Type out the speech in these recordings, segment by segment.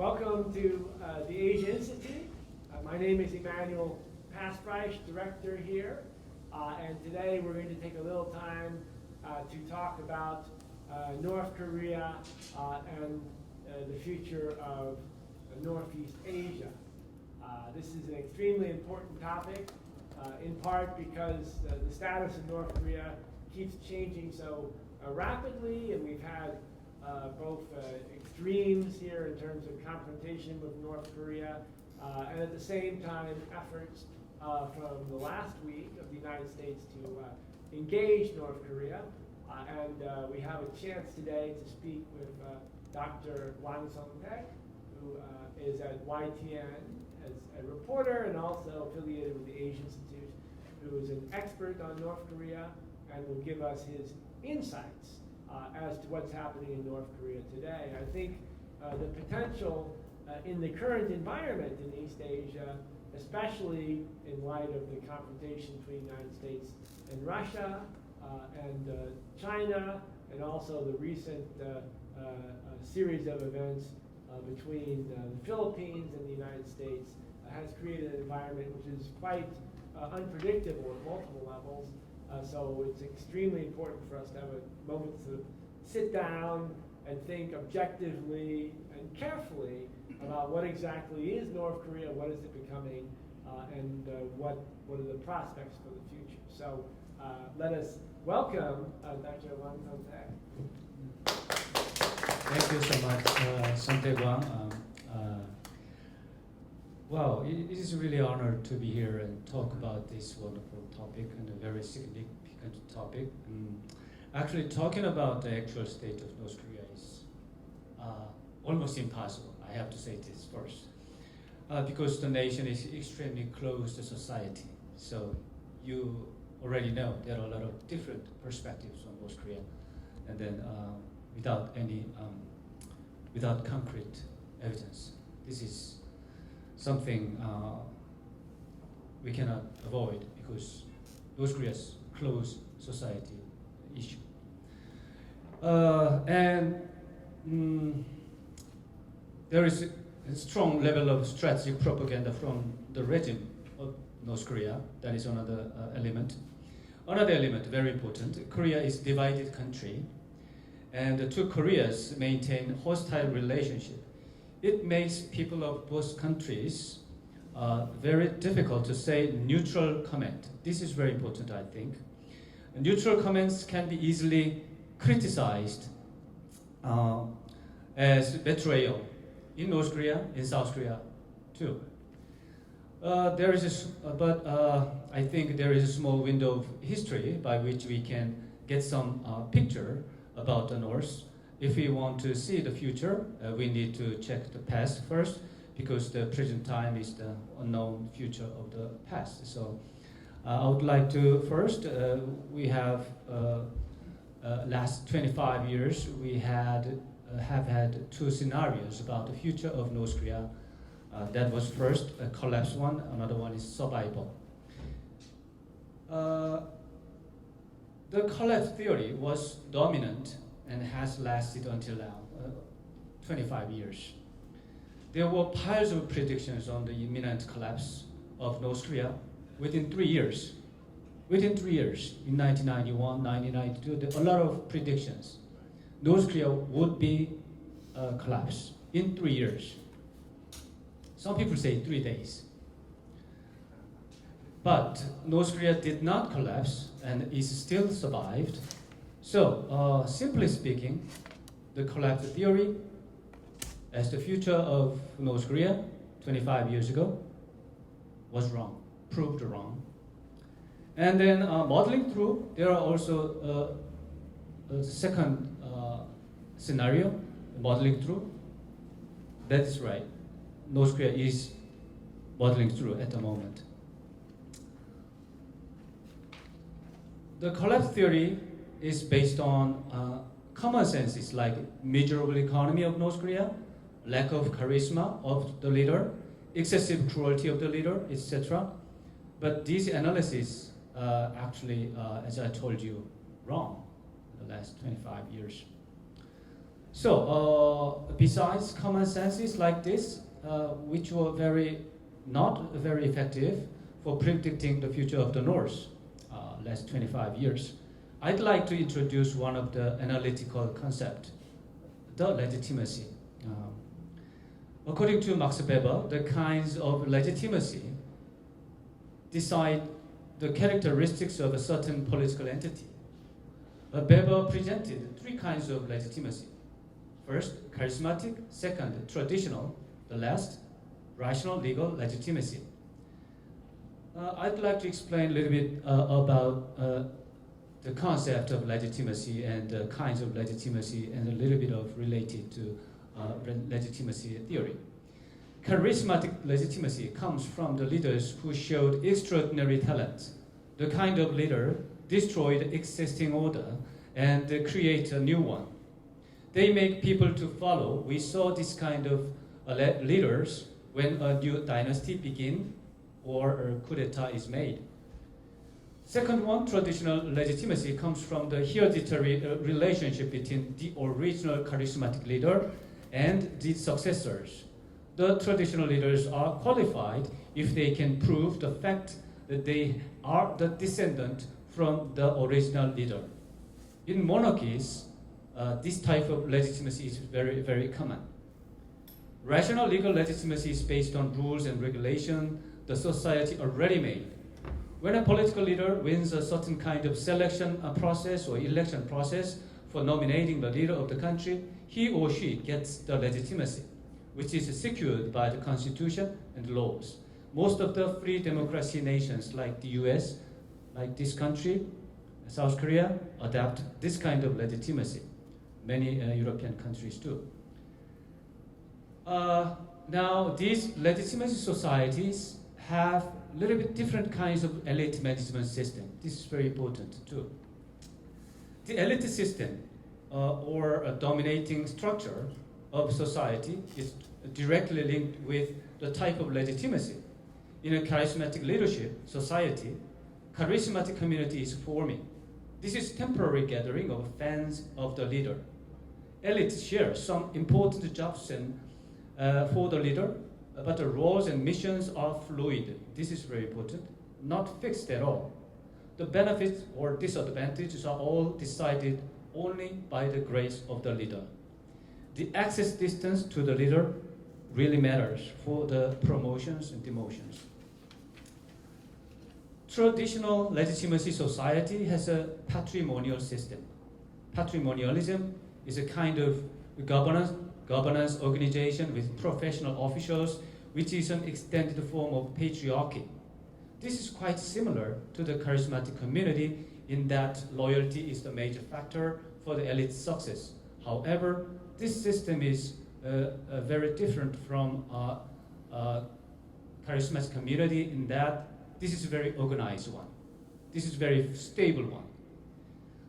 Welcome to the Asia Institute. My name is Emmanuel Passpreich, director here, and today we're going to take a little time to talk about North Korea and the future of Northeast Asia. This is an extremely important topic, in part because the status of North Korea keeps changing so rapidly, and we've had both extremes here in terms of confrontation with North Korea, and at the same time efforts from the last week of the United States to engage North Korea. And we have a chance today to speak with Dr. Wang Son-Taek, who is at YTN as a reporter and also affiliated with the Asia Institute, who is an expert on North Korea and will give us his insights as to what's happening in North Korea today. I think the potential in the current environment in East Asia, especially in light of the confrontation between the United States and Russia and China, and also the recent series of events between the Philippines and the United States, has created an environment which is quite unpredictable at multiple levels. So it's extremely important for us to have a moment to sit down and think objectively and carefully about what exactly is North Korea, what is it becoming, and what are the prospects for the future. So let us welcome Dr. Wang Son-Taek. Thank you so much, Son-Taek Wang. Wow, it is really an honor to be here and talk about this wonderful topic and a very significant topic. Actually, talking about the actual state of North Korea is almost impossible. I have to say this first, because the nation is extremely closed society. So you already know there are a lot of different perspectives on North Korea, and then without concrete evidence, this is something we cannot avoid because North Korea's closed society issue. There is a strong level of strategic propaganda from the regime of North Korea. That is another element. Another element, very important, Korea is a divided country, and the two Koreas maintain hostile relationship. It makes people of both countries very difficult to say neutral comment. This is very important, I think. Neutral comments can be easily criticized as betrayal in North Korea, in South Korea too. But I think there is a small window of history by which we can get some picture about the North. If we want to see the future, we need to check the past first, because the present time is the unknown future of the past. So I would like to first, we have last 25 years, we have had two scenarios about the future of North Korea. That was first a collapse one, another one is survival. The collapse theory was dominant and has lasted until now, 25 years. There were piles of predictions on the imminent collapse of North Korea within 3 years. Within 3 years, in 1991, 1992, there were a lot of predictions. North Korea would be collapsed in 3 years. Some people say 3 days. But North Korea did not collapse and is still survived. So, simply speaking, the collapse theory as the future of North Korea 25 years ago was wrong, proved wrong. And then modeling through, there are also a second scenario, modeling through. That is right. North Korea is modeling through at the moment. The collapse theory is based on common senses like miserable economy of North Korea, lack of charisma of the leader, excessive cruelty of the leader, etc. But these analyses actually, as I told you, wrong in the last 25 years. So, besides common senses like this, which were not very effective for predicting the future of the North, last 25 years, I'd like to introduce one of the analytical concept, the legitimacy. According to Max Weber, the kinds of legitimacy decide the characteristics of a certain political entity. Weber presented three kinds of legitimacy. First, charismatic. Second, traditional. The last, rational legal legitimacy. I'd like to explain a little bit about the concept of legitimacy and the kinds of legitimacy and a little bit of related to legitimacy theory. Charismatic legitimacy comes from the leaders who showed extraordinary talent. The kind of leader destroyed existing order and create a new one. They make people to follow. We saw this kind of leaders when a new dynasty begins or a coup d'etat is made. Second one, traditional legitimacy, comes from the hereditary relationship between the original charismatic leader and the successors. The traditional leaders are qualified if they can prove the fact that they are the descendant from the original leader. In monarchies, this type of legitimacy is very, very common. Rational legal legitimacy is based on rules and regulation the society already made. When a political leader wins a certain kind of selection process or election process for nominating the leader of the country, he or she gets the legitimacy, which is secured by the constitution and laws. Most of the free democracy nations like the US, like this country, South Korea, adopt this kind of legitimacy. Many European countries do. Now, these legitimacy societies have a little bit different kinds of elite management system. This is very important too. The elite system or a dominating structure of society is directly linked with the type of legitimacy. In a charismatic leadership society, charismatic community is forming. This is temporary gathering of fans of the leader. Elites share some important jobs for the leader, but the roles and missions are fluid. This is very important, not fixed at all. The benefits or disadvantages are all decided only by the grace of the leader. The access distance to the leader really matters for the promotions and demotions. Traditional legitimacy society has a patrimonial system. Patrimonialism is a kind of governance organization with professional officials, which is an extended form of patriarchy. This is quite similar to the charismatic community in that loyalty is the major factor for the elite's success. However, this system is very different from charismatic community in that this is a very organized one. This is a very stable one.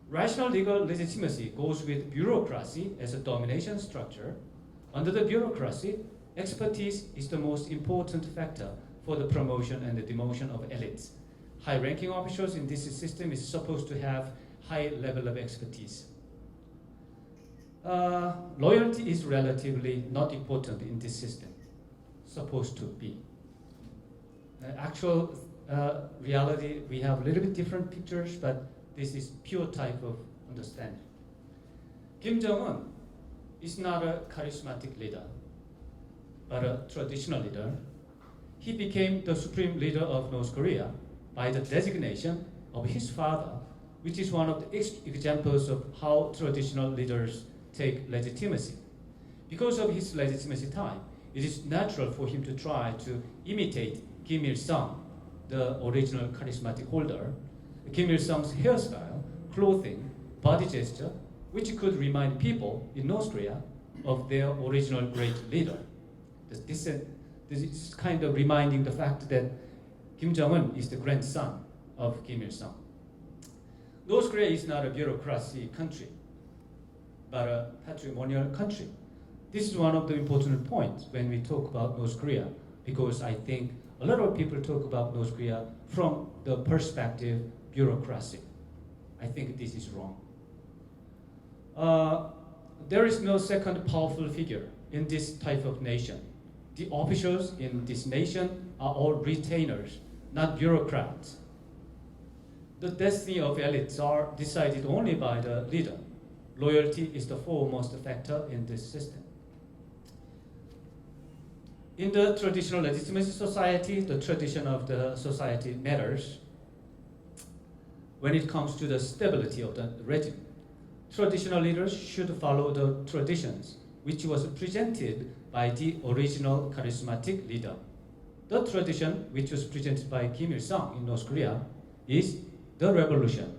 Rational legal legitimacy goes with bureaucracy as a domination structure. Under the bureaucracy, expertise is the most important factor for the promotion and the demotion of elites. High-ranking officials in this system is supposed to have high level of expertise. Loyalty is relatively not important in this system, supposed to be. Actual reality, we have a little bit different pictures, but this is pure type of understanding. Kim Jong-un is not a charismatic leader, but a traditional leader. He became the supreme leader of North Korea by the designation of his father, which is one of the examples of how traditional leaders take legitimacy. Because of his legitimacy time, it is natural for him to try to imitate Kim Il-sung, the original charismatic holder. Kim Il-sung's hairstyle, clothing, body gesture, which could remind people in North Korea of their original great leader. This is kind of reminding the fact that Kim Jong-un is the grandson of Kim Il-sung. North Korea is not a bureaucracy country, but a patrimonial country. This is one of the important points when we talk about North Korea, because I think a lot of people talk about North Korea from the perspective bureaucracy. I think this is wrong. there is no second powerful figure in this type of nation. The officials in this nation are all retainers, not bureaucrats. The destiny of elites are decided only by the leader. Loyalty is the foremost factor in this system. In the traditional legitimacy society, the tradition of the society matters when it comes to the stability of the regime. Traditional leaders should follow the traditions which was presented by the original charismatic leader. The tradition which was presented by Kim Il-sung in North Korea is the revolution.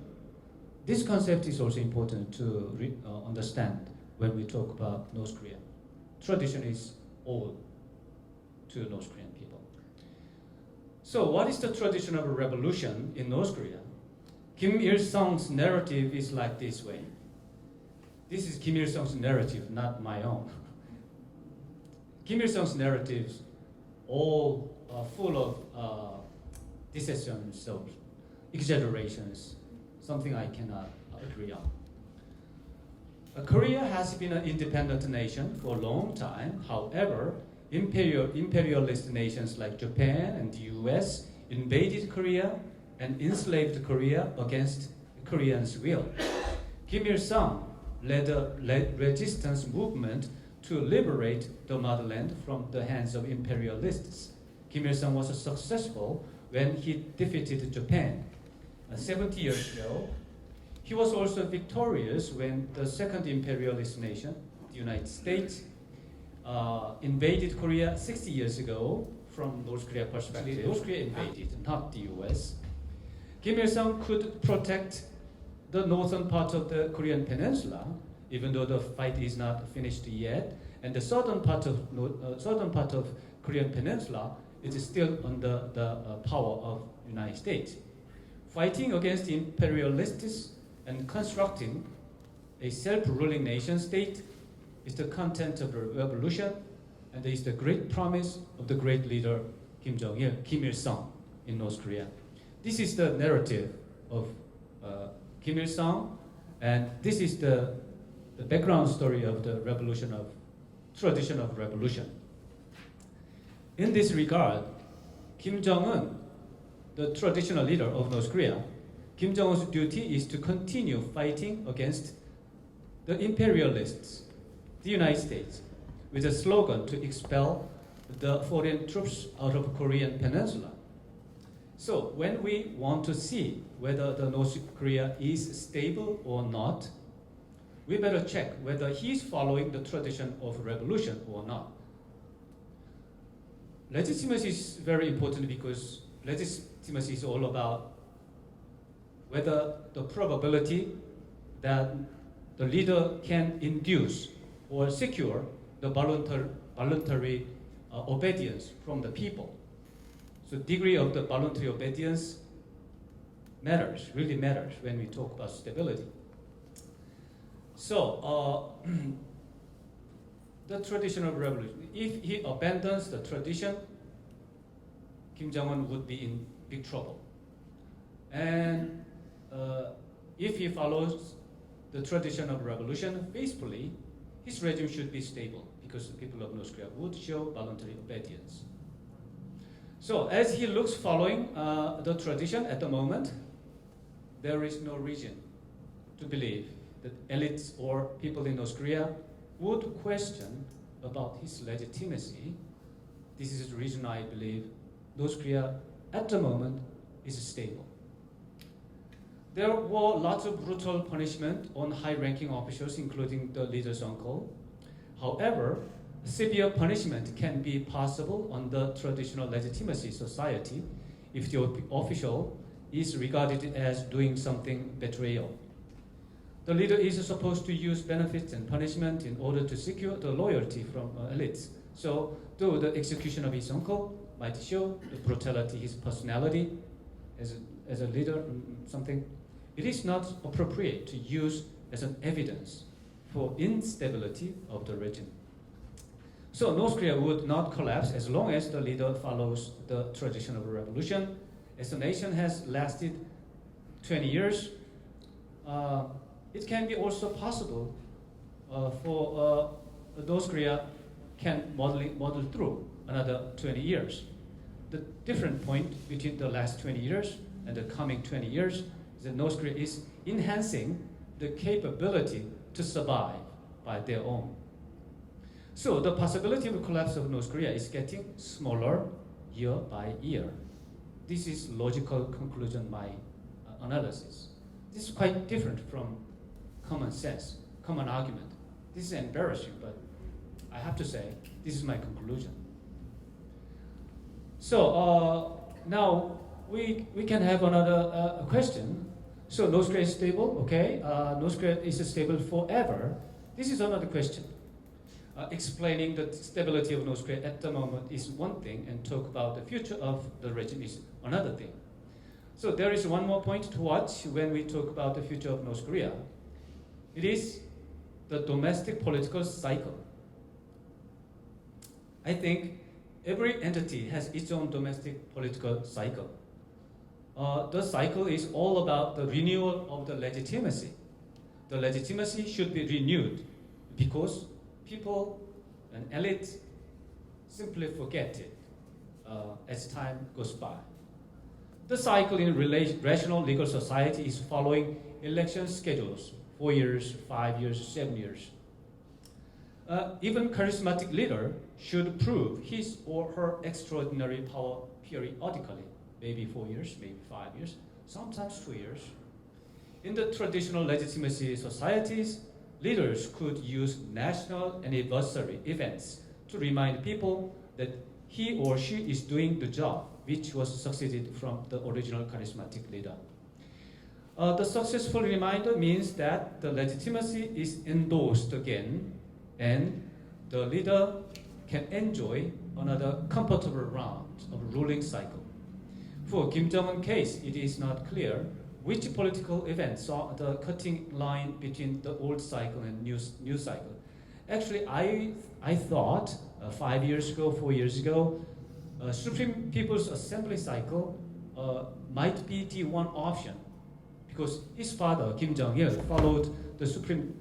This concept is also important to understand when we talk about North Korea. Tradition is all to North Korean people. So what is the tradition of a revolution in North Korea? Kim Il-sung's narrative is like this way. This is Kim Il-sung's narrative, not my own. Kim Il-sung's narratives all are full of deceptions, so exaggerations, something I cannot agree on. Korea has been an independent nation for a long time. However, imperialist nations like Japan and the US invaded Korea and enslaved Korea against Koreans' will. Kim Il-sung led a resistance movement to liberate the motherland from the hands of imperialists. Kim Il-sung was successful when he defeated Japan 70 years ago. He was also victorious when the second imperialist nation, the United States, invaded Korea 60 years ago. From North Korea perspective, North Korea invaded, not the US. Kim Il-sung could protect the northern part of the Korean peninsula, even though the fight is not finished yet, and the southern part of Korean peninsula is still under the power of United States. Fighting against imperialists and constructing a self-ruling nation state is the content of the revolution, and is the great promise of the great leader Kim Il-sung in North Korea. This is the narrative of Kim Il-sung, and this is the background story of the tradition of revolution. In this regard, Kim Jong-un, the traditional leader of North Korea, Kim Jong-un's duty is to continue fighting against the imperialists, the United States, with a slogan to expel the foreign troops out of Korean peninsula. So when we want to see whether the North Korea is stable or not, we better check whether he's following the tradition of revolution or not. Legitimacy is very important because legitimacy is all about whether the probability that the leader can induce or secure the voluntary obedience from the people. So degree of the voluntary obedience matters, really matters when we talk about stability. So the tradition of revolution, if he abandons the tradition, Kim Jong-un would be in big trouble. And if he follows the tradition of revolution faithfully, his regime should be stable because the people of North Korea would show voluntary obedience. So as he looks following the tradition at the moment, there is no reason to believe that elites or people in North Korea would question about his legitimacy. This is the reason I believe North Korea at the moment is stable. There were lots of brutal punishment on high-ranking officials, including the leader's uncle. However, severe punishment can be possible under traditional legitimacy society if the official is regarded as doing something betrayal. The leader is supposed to use benefits and punishment in order to secure the loyalty from elites. So, though the execution of his uncle might show the brutality, his personality as a leader, something, it is not appropriate to use as an evidence for instability of the regime. So North Korea would not collapse as long as the leader follows the tradition of a revolution. As the nation has lasted 20 years, it can be also possible for North Korea can model through another 20 years. The different point between the last 20 years and the coming 20 years is that North Korea is enhancing the capability to survive by their own. So the possibility of collapse of North Korea is getting smaller year by year. This is logical conclusion, my analysis. This is quite different from common sense, common argument. This is embarrassing, but I have to say, this is my conclusion. So now we can have another question. So North Korea is stable, okay? North Korea is stable forever. This is another question. Explaining the stability of North Korea at the moment is one thing, and talk about the future of the regime is another thing. So there is one more point to watch when we talk about the future of North Korea. It is the domestic political cycle. I think every entity has its own domestic political cycle. The cycle is all about the renewal of the legitimacy. The legitimacy should be renewed because people and elite simply forget it as time goes by. The cycle in rational legal society is following election schedules, 4 years, 5 years, 7 years. Even charismatic leader should prove his or her extraordinary power periodically, maybe 4 years, maybe 5 years, sometimes 2 years. In the traditional legitimacy societies, leaders could use national anniversary events to remind people that he or she is doing the job which was succeeded from the original charismatic leader. The successful reminder means that the legitimacy is endorsed again and the leader can enjoy another comfortable round of ruling cycle. For Kim Jong-un case, it is not clear which political events are the cutting line between the old cycle and new cycle. Actually, I thought 5 years ago, 4 years ago, Supreme People's Assembly cycle might be the one option because his father, Kim Jong-il, followed the Supreme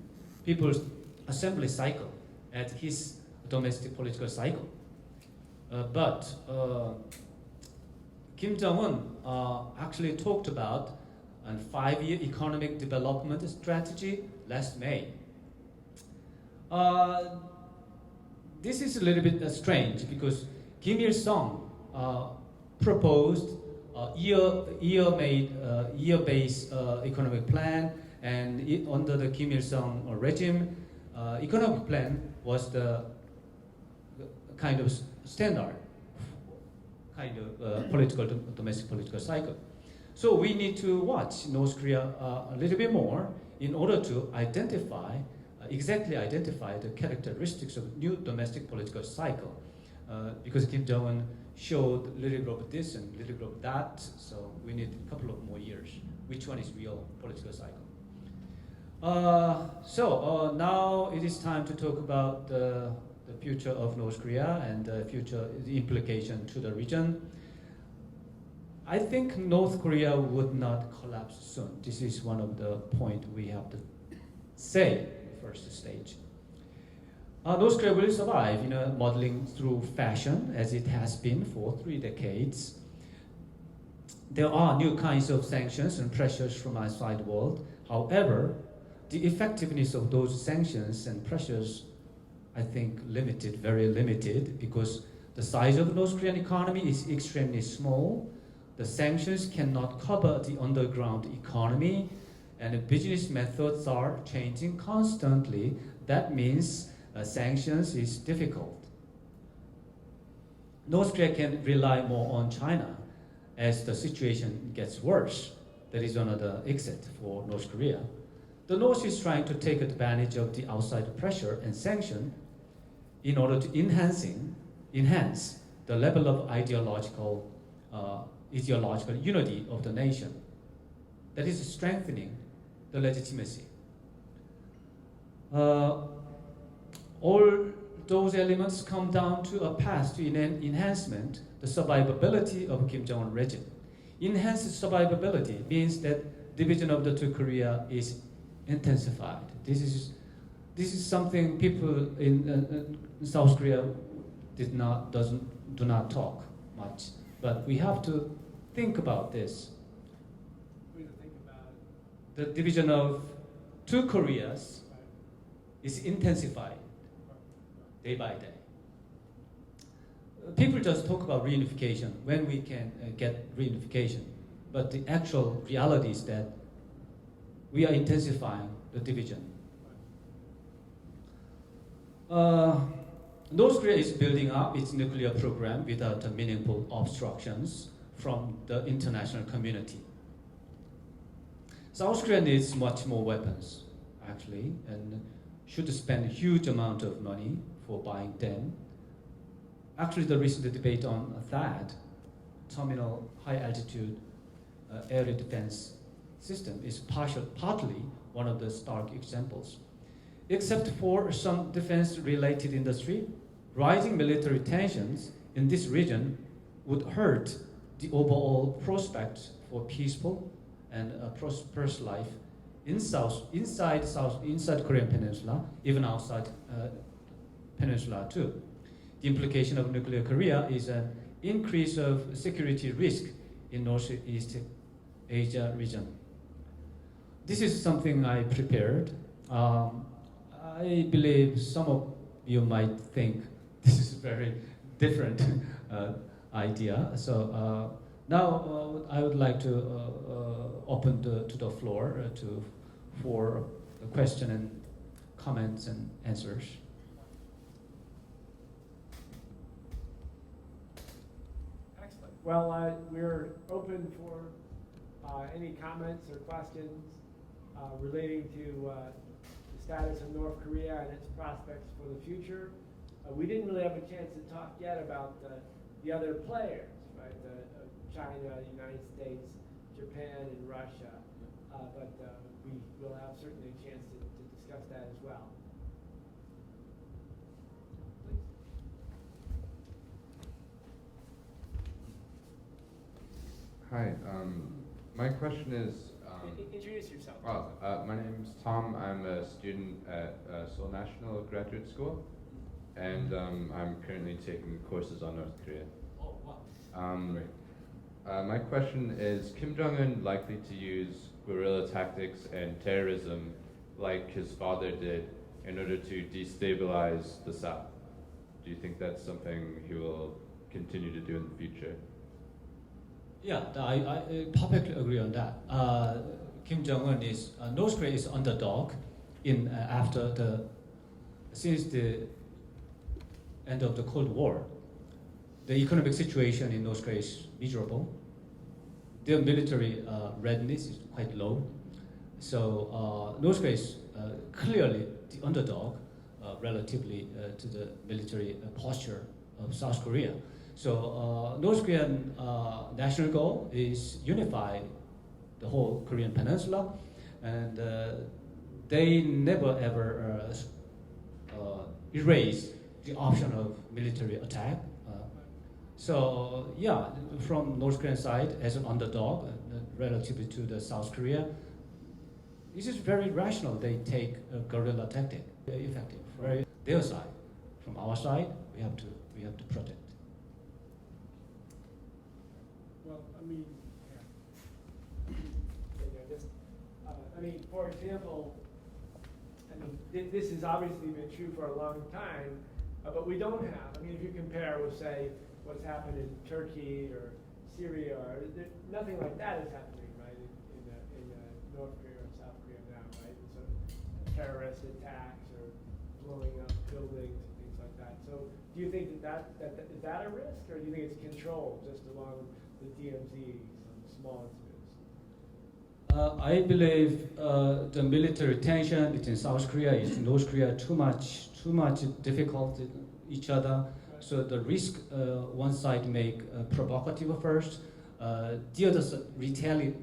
People's Assembly cycle at his domestic political cycle. But Kim Jong-un actually talked about a 5-year economic development strategy last May. This is a little bit strange because Kim Il-sung proposed year-based economic plan, and under the Kim Il-sung regime, economic plan was the kind of standard kind of domestic political cycle. So we need to watch North Korea a little bit more in order to exactly identify the characteristics of new domestic political cycle. Because Kim Jong-un showed a little bit of this and a little bit of that, so we need a couple of more years. Which one is real political cycle? Now it is time to talk about the future of North Korea and the implication to the region. I think North Korea would not collapse soon. This is one of the points we have to say in the first stage. North Korea will survive, modeling through fashion as it has been for 3 decades. There are new kinds of sanctions and pressures from outside the world. However, the effectiveness of those sanctions and pressures, I think, very limited, because the size of the North Korean economy is extremely small. The sanctions cannot cover the underground economy, and the business methods are changing constantly. That means sanctions is difficult. North Korea can rely more on China as the situation gets worse. That is another exit for North Korea. The North is trying to take advantage of the outside pressure and sanction in order to enhance the level of ideological unity of the nation. That is strengthening the legitimacy. All those elements come down to a path to enhancement, the survivability of Kim Jong-un regime. Enhanced survivability means that division of the two Korea is intensified. This is this is something people in South Korea do not talk much. But we have to think about this. We have to think about it. The division of two Koreas is intensified day by day. People just talk about reunification, when we can get reunification. But the actual reality is that we are intensifying the division. North Korea is building up its nuclear program without meaningful obstructions from the international community. South Korea needs much more weapons, actually, and should spend a huge amount of money for buying them. Actually, the recent debate on THAAD, Terminal High Altitude Air Defense System, is partly one of the stark examples. Except for some defense-related industry, rising military tensions in this region would hurt the overall prospects for peaceful and prosperous life inside Korean Peninsula, even outside Peninsula too. The implication of nuclear Korea is an increase of security risk in Northeast Asia region. This is something I prepared. I believe some of you might think this is a very different idea. So now I would like to open to the floor for the question and comments and answers. Excellent. Well, we're open for any comments or questions relating to the status of North Korea and its prospects for the future. We didn't really have a chance to talk yet about the other players, right? China, the United States, Japan, and Russia. But we will have certainly a chance to discuss that as well. Please. Hi, my question is... Introduce yourself. My name is Tom. I'm a student at Seoul National Graduate School, and I'm currently taking courses on North Korea. Oh, wow. Great. My question is, Kim Jong-un likely to use guerrilla tactics and terrorism like his father did in order to destabilize the South? Do you think that's something he will continue to do in the future? Yeah, I perfectly agree on that. Kim Jong-un is North Korea is underdog since the end of the Cold War. The economic situation in North Korea is miserable. Their military readiness is quite low. So North Korea is clearly the underdog relatively to the military posture of South Korea. So North Korean national goal is unify the whole Korean peninsula, and they never ever erase the option of military attack. So yeah, from North Korean side as an underdog relatively to the South Korea, this is very rational. They take a guerrilla tactic, very effective. Right, their side. From our side, we have to protect. Well, I mean, for example, this has obviously been true for a long time, but we don't have. If you compare with, say, what's happened in Turkey or Syria, nothing like that is happening, right, in North Korea or South Korea now, right? So terrorist attacks or blowing up buildings and things like that. So do you think that is that a risk, or do you think it's controlled just along the DMZ, some small incidents? I believe the military tension between South Korea and North Korea too much difficult with each other. So the risk one side make provocative first, the other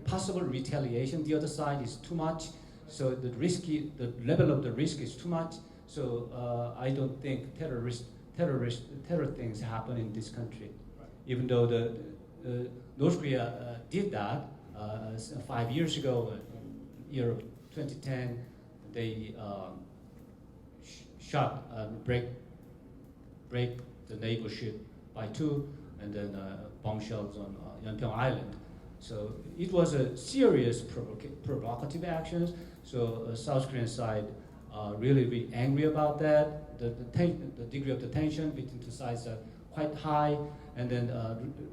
possible retaliation. The other side is too much. So the level of the risk is too much. So I don't think terror things happen in this country, even though the North Korea did that 5 year 2010, they shot and break the naval ship by two, and then bomb shells on Yeonpyeong Island. So it was a serious provocative actions. So South Korean side really angry about that. The degree of the tension between two sides are quite high, and then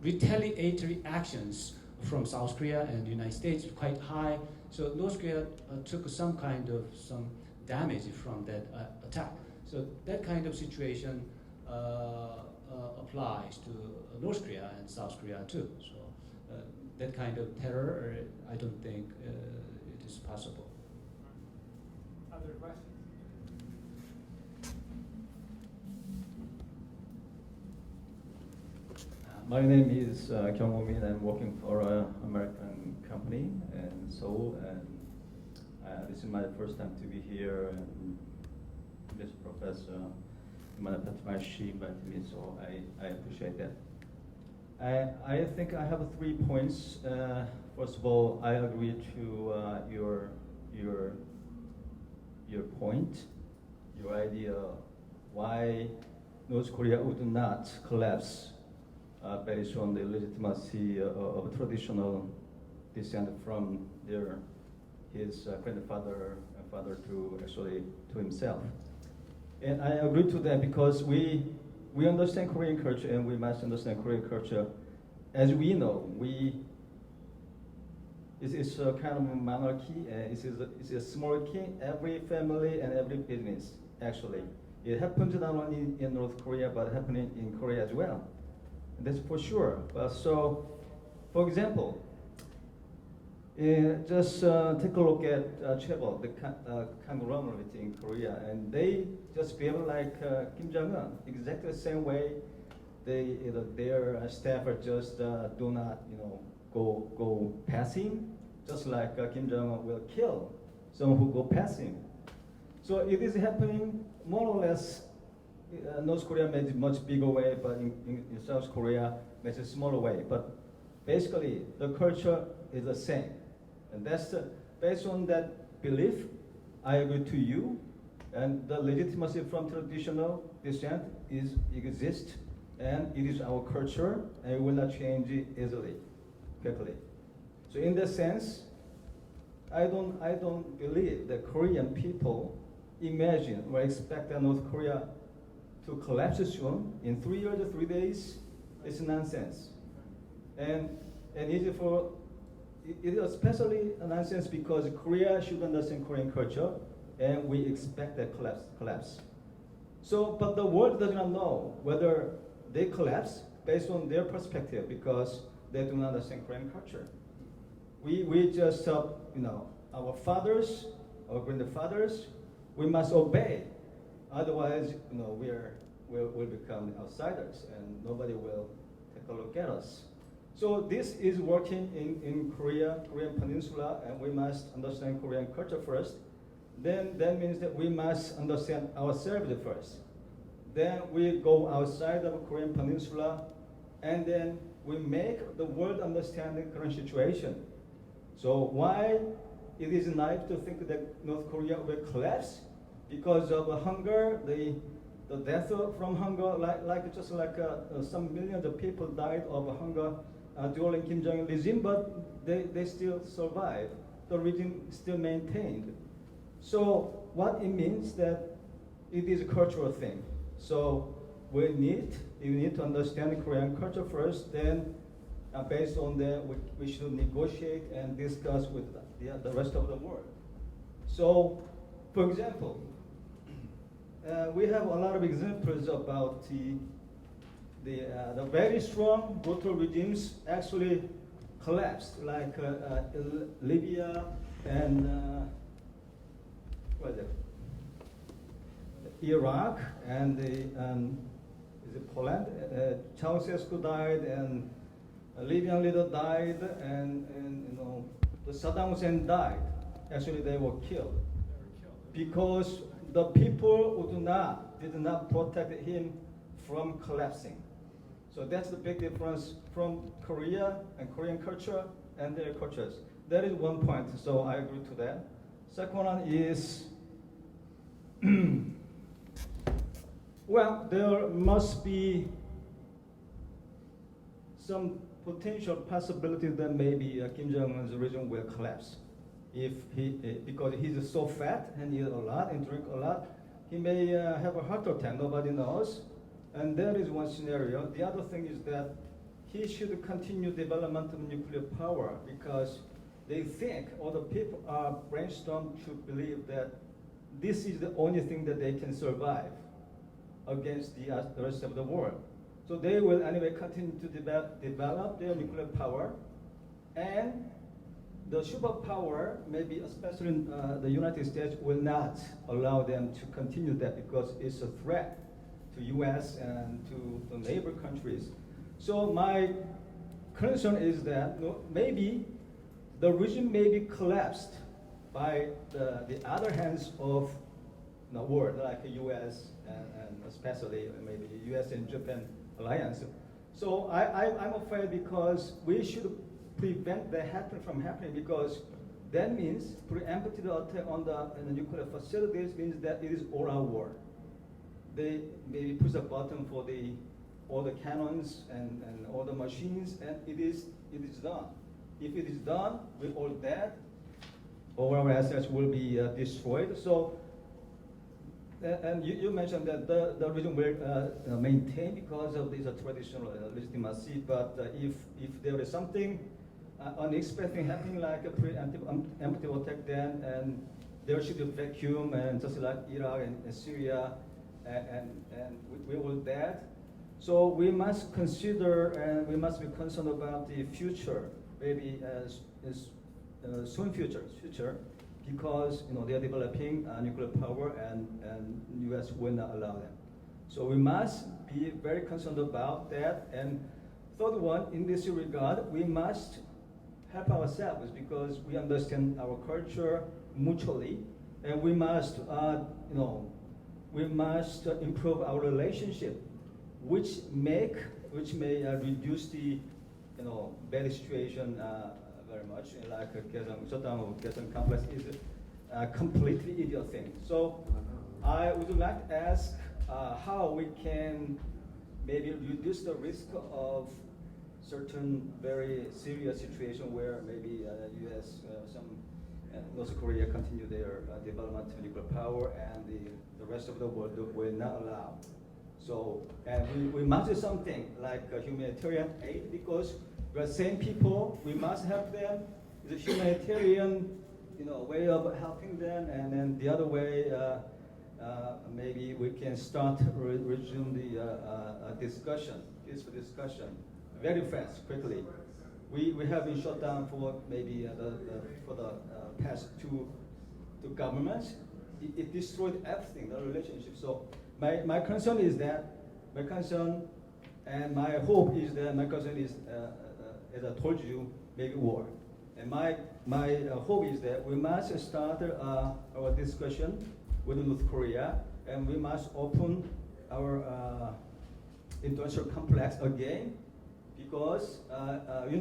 retaliatory actions from South Korea and the United States quite high. So North Korea took some damage from that attack. So that kind of situation applies to North Korea and South Korea too. So that kind of terror, I don't think it is possible. Other questions? My name is Kyung-Ho Min. I'm working for an American company in Seoul, and this is my first time to be here. And this Professor She invited me, so I appreciate that. I think I have 3 points. First of all, I agree to your point, your idea why North Korea would not collapse based on the legitimacy of traditional descent from his grandfather and father to himself. And I agree to that because we understand Korean culture, and we must understand Korean culture. As we know, it's a kind of monarchy, and it's a small king, every family and every business, actually. It happens not only in North Korea, but happening in Korea as well. That's for sure. So, for example, just take a look at Chaebol, the conglomerate in Korea, and they just behave like Kim Jong-un, exactly the same way. Their staff are just do not, go passing, just like Kim Jong-un will kill someone who go passing. So it is happening more or less. North Korea made it much bigger way, but in South Korea makes it smaller way. But basically, the culture is the same. And that's based on that belief, I agree to you. And the legitimacy from traditional descent exists, and it is our culture, and it will not change it easily, quickly. So in that sense, I don't believe that Korean people imagine or expect that North Korea to collapse soon in 3 years or 3 days. It's nonsense. And it is especially a nonsense because Korea should understand Korean culture, and we expect that collapse. So, but the world does not know whether they collapse based on their perspective because they do not understand Korean culture. We just, our fathers, our grandfathers, we must obey. Otherwise, we'll become outsiders, and nobody will take a look at us. So this is working in Korean Peninsula, and we must understand Korean culture first. Then that means that we must understand ourselves first. Then we go outside of Korean Peninsula, and then we make the world understand the current situation. So why it is naive to think that North Korea will collapse because of hunger, the death from hunger, just like some millions of people died of hunger during Kim Jong-un regime, but they still survive. The regime still maintained. So what it means that it is a cultural thing. So you need to understand Korean culture first, then based on that, we should negotiate and discuss with the rest of the world. So, for example, we have a lot of examples about the very strong brutal regimes actually collapsed, like Libya and Iraq and is it Poland? Ceausescu died, and a Libyan leader died, and the Saddam Hussein died. Actually, they were killed because the people who did not protect him from collapsing. So that's the big difference from Korea and Korean culture and their cultures. That is one point, so I agree to that. Second one is Well, there must be some potential possibility that maybe Kim Jong-un's regime will collapse. If because he's so fat and eat a lot and drink a lot, he may have a heart attack. Nobody knows, and that is one scenario. The other thing is that he should continue development of nuclear power because they think, or the people are brainstormed to believe that this is the only thing that they can survive against the rest of the world. So they will anyway continue to develop their nuclear power, and the superpower, maybe especially in, the United States, will not allow them to continue that because it's a threat to U.S. and to the neighbor countries. So my concern is that maybe the regime may be collapsed by the other hands of the world, like the U.S. and especially maybe the U.S. and Japan alliance. So I'm afraid because we should prevent that from happening because that means preemptive attack on the nuclear facilities means that it is all-out war. They maybe push a button for all the cannons and all the machines, and it is done. If it is done, we're all dead. All our assets will be destroyed. So, and you mentioned that the regime will maintain because of this traditional legitimacy. But if there is something unexpected happening, like a preemptive attack, then and there should be a vacuum, and just like Iraq and Syria, and we will dead. So we must consider and we must be concerned about the future, maybe as soon future, because they are developing nuclear power and U.S. will not allow them. So we must be very concerned about that. And third one, in this regard, we must help ourselves because we understand our culture mutually, and we must improve our relationship, which may reduce the bad situation very much. Like shutdown of Gaza complex is a completely idiot thing. So I would like to ask how we can maybe reduce the risk of certain very serious situation where maybe U.S. North Korea continue their development of nuclear power and the rest of the world will not allow. So, and we must do something like humanitarian aid because we are same people. We must help them. It's a humanitarian, way of helping them, and then the other way, maybe we can start resume the discussion, peaceful discussion, very fast, quickly. We have been shut down for maybe for the past two governments. It destroyed everything, the relationship. So my concern is that, and my hope is that, as I told you, maybe war. And my hope is that we must start our discussion with North Korea, and we must open our industrial complex again, because we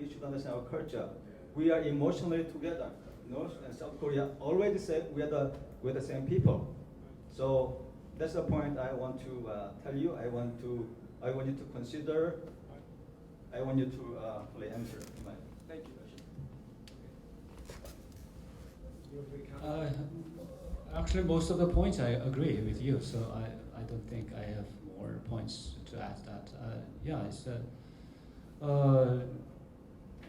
should understand our culture. We are emotionally together. North and South Korea already said we're the same people. So that's the point I want to tell you. I want you to consider. I want you to play answer. Thank you. Actually, most of the points I agree with you, so I don't think I have more points to add that.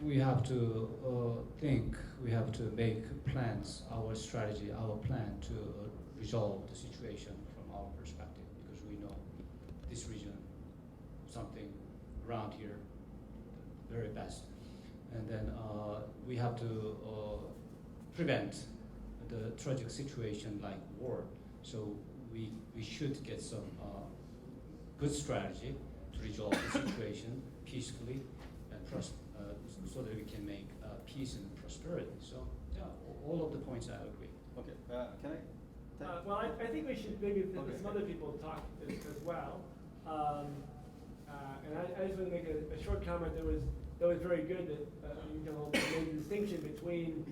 We have to think, we have to make plans, our strategy, our plan to resolve the situation from our perspective, because we know this region, something around here, very best. And then we have to prevent the tragic situation like war. So we should get some good strategy to resolve the situation peacefully and so that we can make peace and prosperity. So yeah, all of the points I agree. Okay, can I? Well, I think we should maybe some other people talk as well. And I just want to make a short comment that was very good, that made the distinction between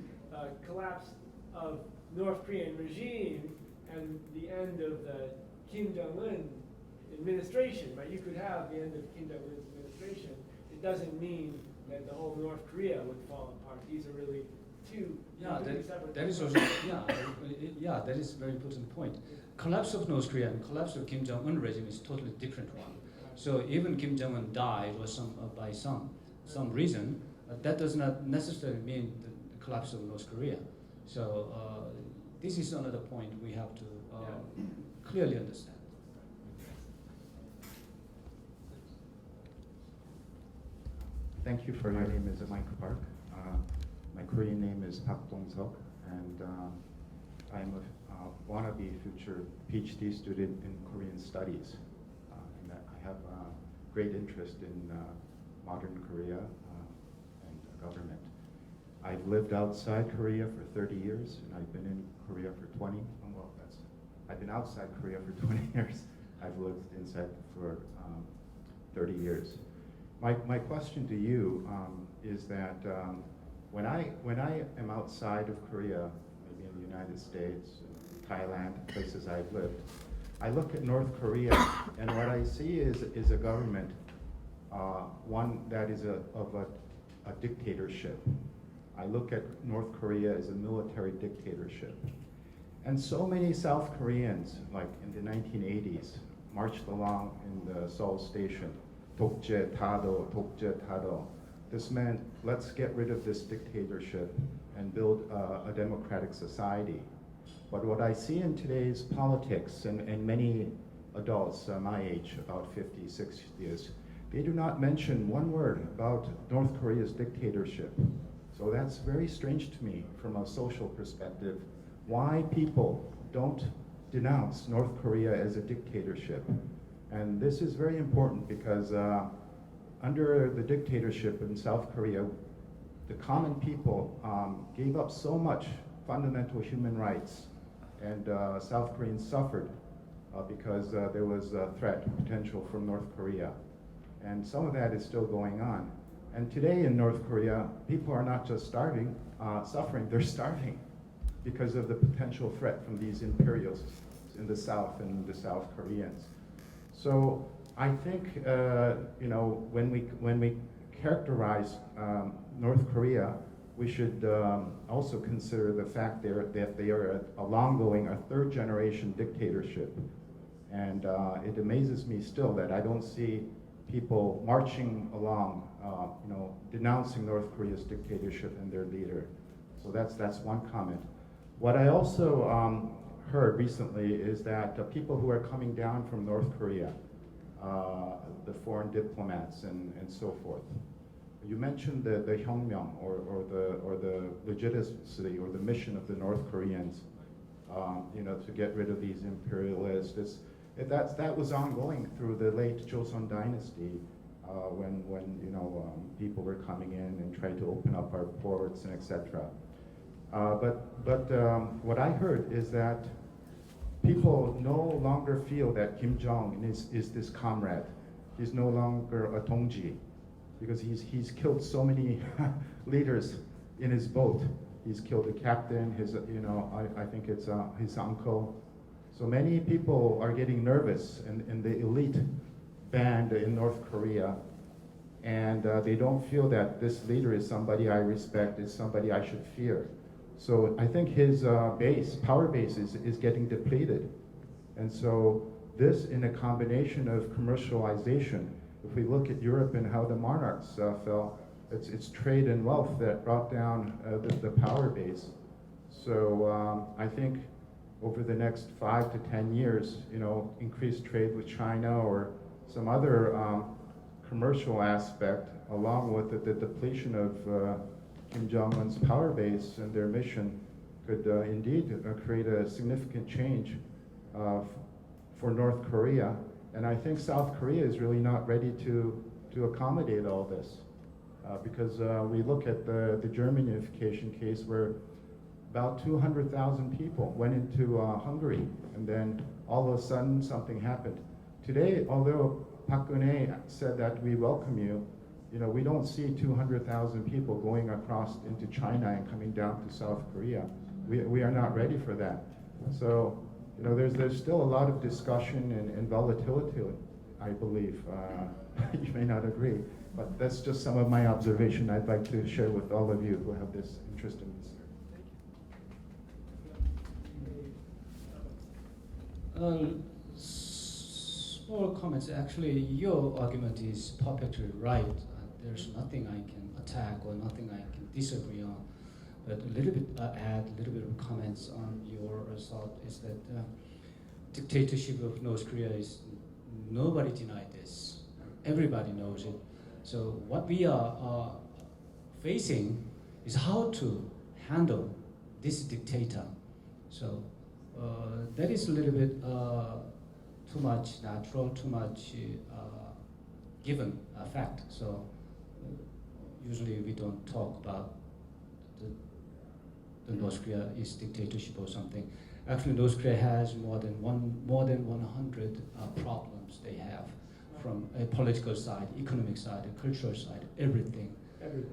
collapse of North Korean regime and the end of the Kim Jong-un administration, right? You could have the end of Kim Jong-un's administration. It doesn't mean that the whole North Korea would fall apart. These are really two completely separate that is things. also, that is a very important point. Collapse of North Korea and collapse of Kim Jong-un regime is totally different one. So even Kim Jong-un died or by some reason, that does not necessarily mean the collapse of North Korea. So this is another point we have to clearly understand. Thank you for my name is Michael Park. My Korean name is Park Dong-seok, and I'm a wannabe future PhD student in Korean studies. And I have great interest in modern Korea and government. I've lived outside Korea for 30 years, and I've been in Korea for 20. I've been outside Korea for 20 years. I've lived inside for 30 years. My question to you is that when I am outside of Korea, maybe in the United States, Thailand, places I've lived, I look at North Korea, and what I see is a government, one that is of a dictatorship. I look at North Korea as a military dictatorship. And so many South Koreans, like in the 1980s, marched along in the Seoul station, 독재 타도, 독재 타도. This meant, let's get rid of this dictatorship and build a democratic society. But what I see in today's politics, and many adults my age, about 50, 60 years, they do not mention one word about North Korea's dictatorship. So that's very strange to me from a social perspective, why people don't denounce North Korea as a dictatorship. And this is very important because under the dictatorship in South Korea, the common people gave up so much fundamental human rights, and South Koreans suffered because there was a threat potential from North Korea. And some of that is still going on. And today in North Korea, people are not just suffering, they're starving because of the potential threat from these imperialists in the South and the South Koreans. So I think when we characterize North Korea, we should also consider the fact that they are a third generation dictatorship. And it amazes me still that I don't see people marching along, denouncing North Korea's dictatorship and their leader. So that's one comment. What I also heard recently is that people who are coming down from North Korea, the foreign diplomats and so forth. You mentioned the Hyungmyeong or the legitimacy or the mission of the North Koreans, to get rid of these imperialists. That was ongoing through the late Joseon dynasty, when people were coming in and trying to open up our ports and etc. But what I heard is that people no longer feel that Kim Jong is this comrade. He's no longer a Dongji, because he's killed so many leaders in his boat. He's killed the captain, I think it's his uncle. So many people are getting nervous in the elite band in North Korea, and they don't feel that this leader is somebody I respect, is somebody I should fear. So I think his power base is getting depleted. And so this, in a combination of commercialization, if we look at Europe and how the monarchs fell, it's trade and wealth that brought down the power base. So I think over the next 5 to 10 years, increased trade with China or some other commercial aspect, along with the depletion of Kim Jong-un's power base and their mission, could indeed create a significant change for North Korea. And I think South Korea is really not ready to accommodate all this. Because we look at the German unification case where about 200,000 people went into Hungary, and then all of a sudden something happened. Today, although Park Geun-hye said that we welcome you, we don't see 200,000 people going across into China and coming down to South Korea. We are not ready for that. So there's still a lot of discussion and volatility, I believe. You may not agree, but that's just some of my observation I'd like to share with all of you who have this interest in this. Small comments. Actually, your argument is perfectly right. There's nothing I can attack or nothing I can disagree on. But a little bit add a little bit of comments on your thought is that dictatorship of North Korea is nobody denied this. Everybody knows it. So what we are facing is how to handle this dictator. So that is a little bit too much natural, too much given fact. So usually we don't talk about the North Korea is dictatorship or something. Actually, North Korea has more than 100 problems they have, from a political side, economic side, a cultural side, everything.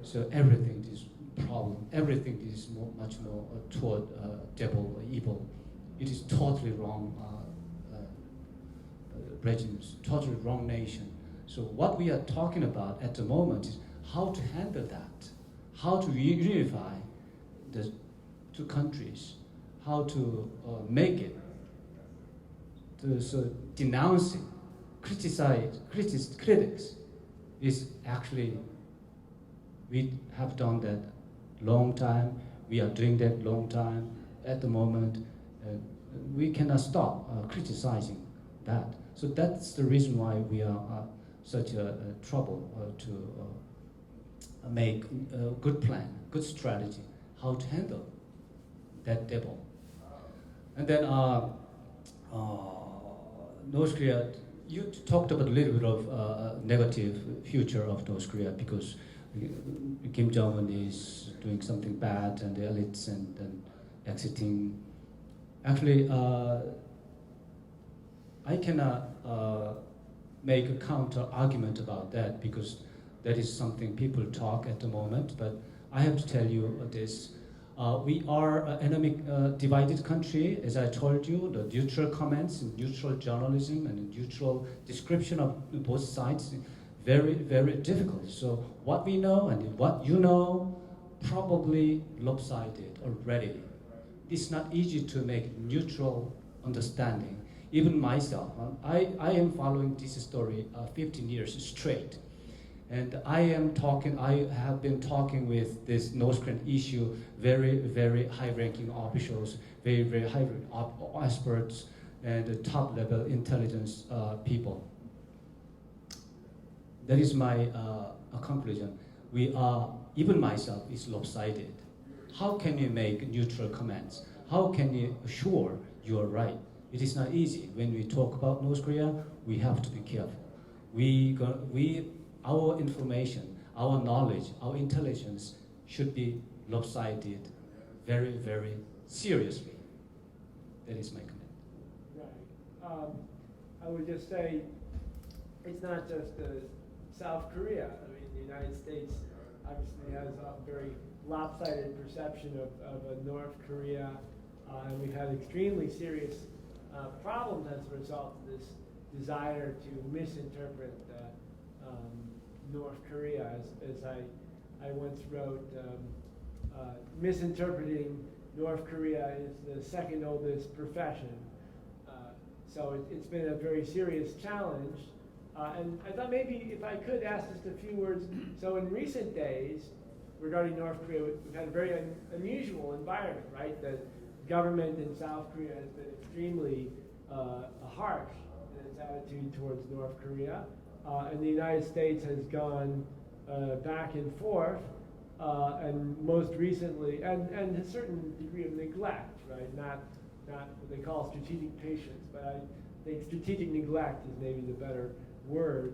So everything is problem. Everything is much more toward devil or evil. It is totally wrong regimes, totally wrong nation. So what we are talking about at the moment is how to handle that, how to unify the two countries, how to make it. So denouncing, critics is actually, we have done that long time. We are doing that long time. At the moment, we cannot stop criticizing that. So that's the reason why we are such a trouble to make a good plan, good strategy, how to handle that devil. And then North Korea, you talked about a little bit of negative future of North Korea because Kim Jong-un is doing something bad and the elites and exiting. Actually, I cannot make a counter argument about that because that is something people talk at the moment, but I have to tell you this. We are an enemy divided country, as I told you. The neutral comments, neutral journalism, and neutral description of both sides, very, very difficult. So what we know and what you know, probably lopsided already. It's not easy to make neutral understanding. Even myself, I am following this story 15 years straight. And I have been talking with this North Korean issue, very, very high-ranking officials, very, very high experts, and top-level intelligence people. That is my conclusion. We are, even myself, is lopsided. How can you make neutral comments? How can you assure you are right? It is not easy. When we talk about North Korea, we have to be careful. Our information, our knowledge, our intelligence should be lopsided very, very seriously. That is my comment. Right. I would just say it's not just South Korea. I mean, the United States obviously has a very lopsided perception of North Korea, and we've had extremely serious problems as a result of this desire to misinterpret North Korea. As I once wrote, misinterpreting North Korea is the second oldest profession. So it's been a very serious challenge. And I thought maybe if I could ask just a few words. So in recent days, regarding North Korea, we've had a very unusual environment, right? The government in South Korea has been extremely harsh in its attitude towards North Korea. And the United States has gone back and forth, and most recently, and a certain degree of neglect, right? Not what they call strategic patience, but I think strategic neglect is maybe the better word.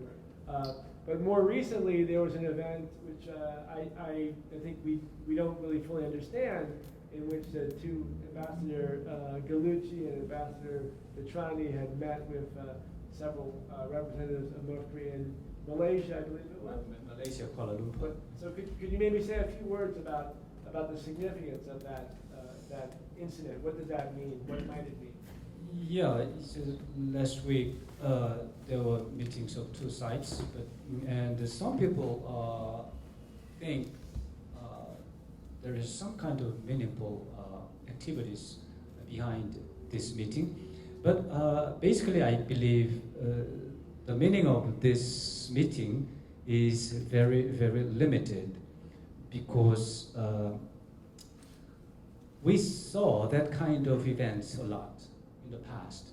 But more recently, there was an event which I think we don't really fully understand, in which the two, Ambassador Gallucci and Ambassador Petrani, had met with several representatives of North Korea and Malaysia, I believe it was. Malaysia, Kuala Lumpur. So could you maybe say a few words about the significance of that incident? What does that mean? What might it mean? Yeah, last week there were meetings of two sides, and some people think there is some kind of meaningful activities behind this meeting. But basically, I believe the meaning of this meeting is very, very limited because we saw that kind of events a lot in the past.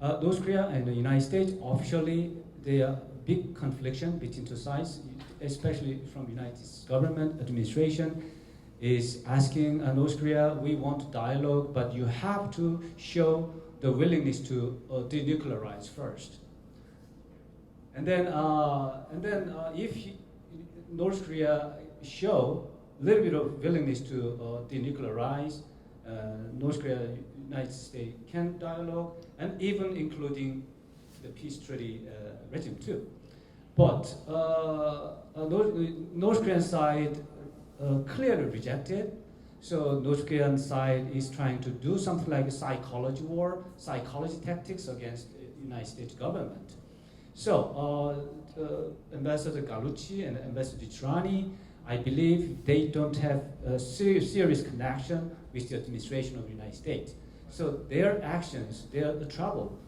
North Korea and the United States, officially, there are big confliction between two sides, especially from United States government administration is asking North Korea, we want dialogue, but you have to show the willingness to denuclearize first. And then if North Korea show a little bit of willingness to denuclearize, North Korea, United States can dialogue, and even including the peace treaty regime too. But North Korean side clearly rejected. So North Korean side is trying to do something like a psychology war, psychology tactics against the United States government. So Ambassador Gallucci and Ambassador Tirani, I believe they don't have a serious connection with the administration of the United States. So their actions, their travel,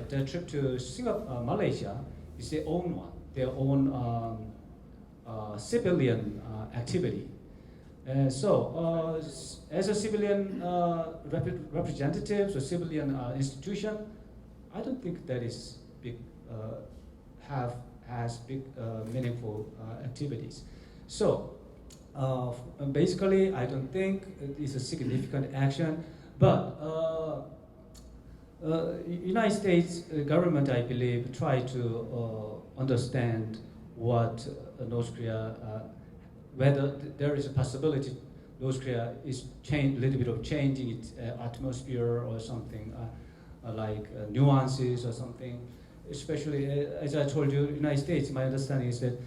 their trip to Singapore, Malaysia is their own one, their own civilian activity. So as a civilian representatives or civilian institution, I don't think that is big, has big meaningful activities. So basically, I don't think it is a significant action, but United States government, I believe, try to understand what North Korea, whether there is a possibility North Korea is a little bit of changing its atmosphere or something like nuances or something. Especially, as I told you, United States, my understanding is that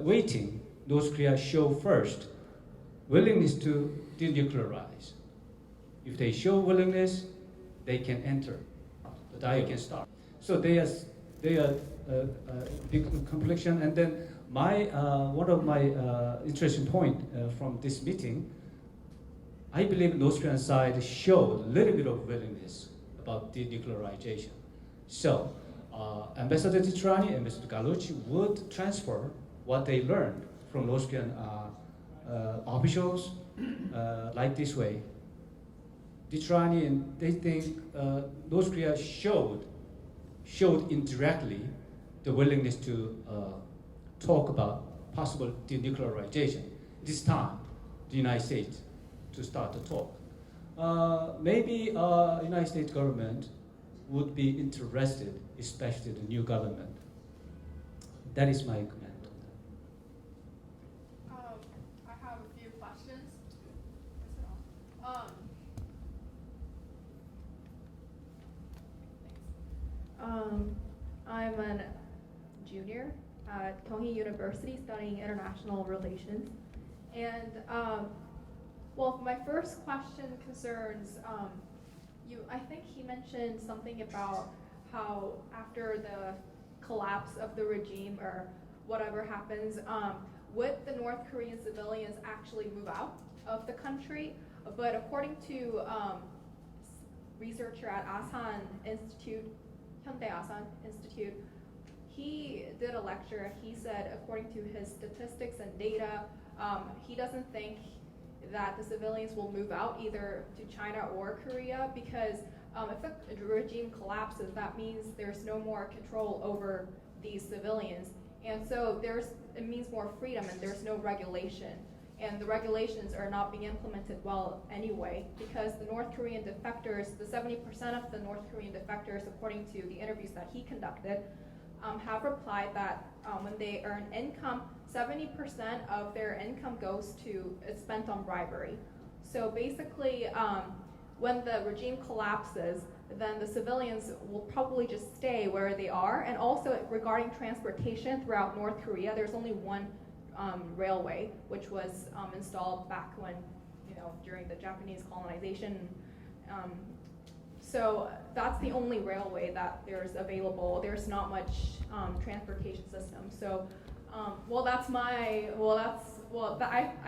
waiting, North Korea show first willingness to denuclearize. If they show willingness, they can enter. The dialogue can start. So they are big confliction. And then one of my interesting point from this meeting, I believe North Korean side showed a little bit of willingness about denuclearization. So Ambassador Tirani and Ambassador Gallucci would transfer what they learned from North Korean officials like this way. Tirani and they think North Korea showed indirectly the willingness to talk about possible denuclearization. It is time, the United States, to start the talk. Maybe United States government would be interested, especially the new government. That is my comment on that. I have a few questions. I'm a junior at Kyunghee University studying international relations. And well, my first question concerns, I think he mentioned something about how after the collapse of the regime or whatever happens, would the North Korean civilians actually move out of the country? But according to researcher at Asan Institute, Hyundai Asan Institute, he did a lecture. He said, according to his statistics and data, he doesn't think that the civilians will move out either to China or Korea because if the regime collapses, that means there's no more control over these civilians. And so it means more freedom and there's no regulation. And the regulations are not being implemented well anyway because the North Korean defectors, the 70% of the North Korean defectors, according to the interviews that he conducted, have replied that when they earn income, 70% of their income is spent on bribery. So basically, when the regime collapses, then the civilians will probably just stay where they are. And also regarding transportation throughout North Korea, there's only one railway, which was installed back when, during the Japanese colonization. So that's the only railway that there's available. There's not much transportation system. So, I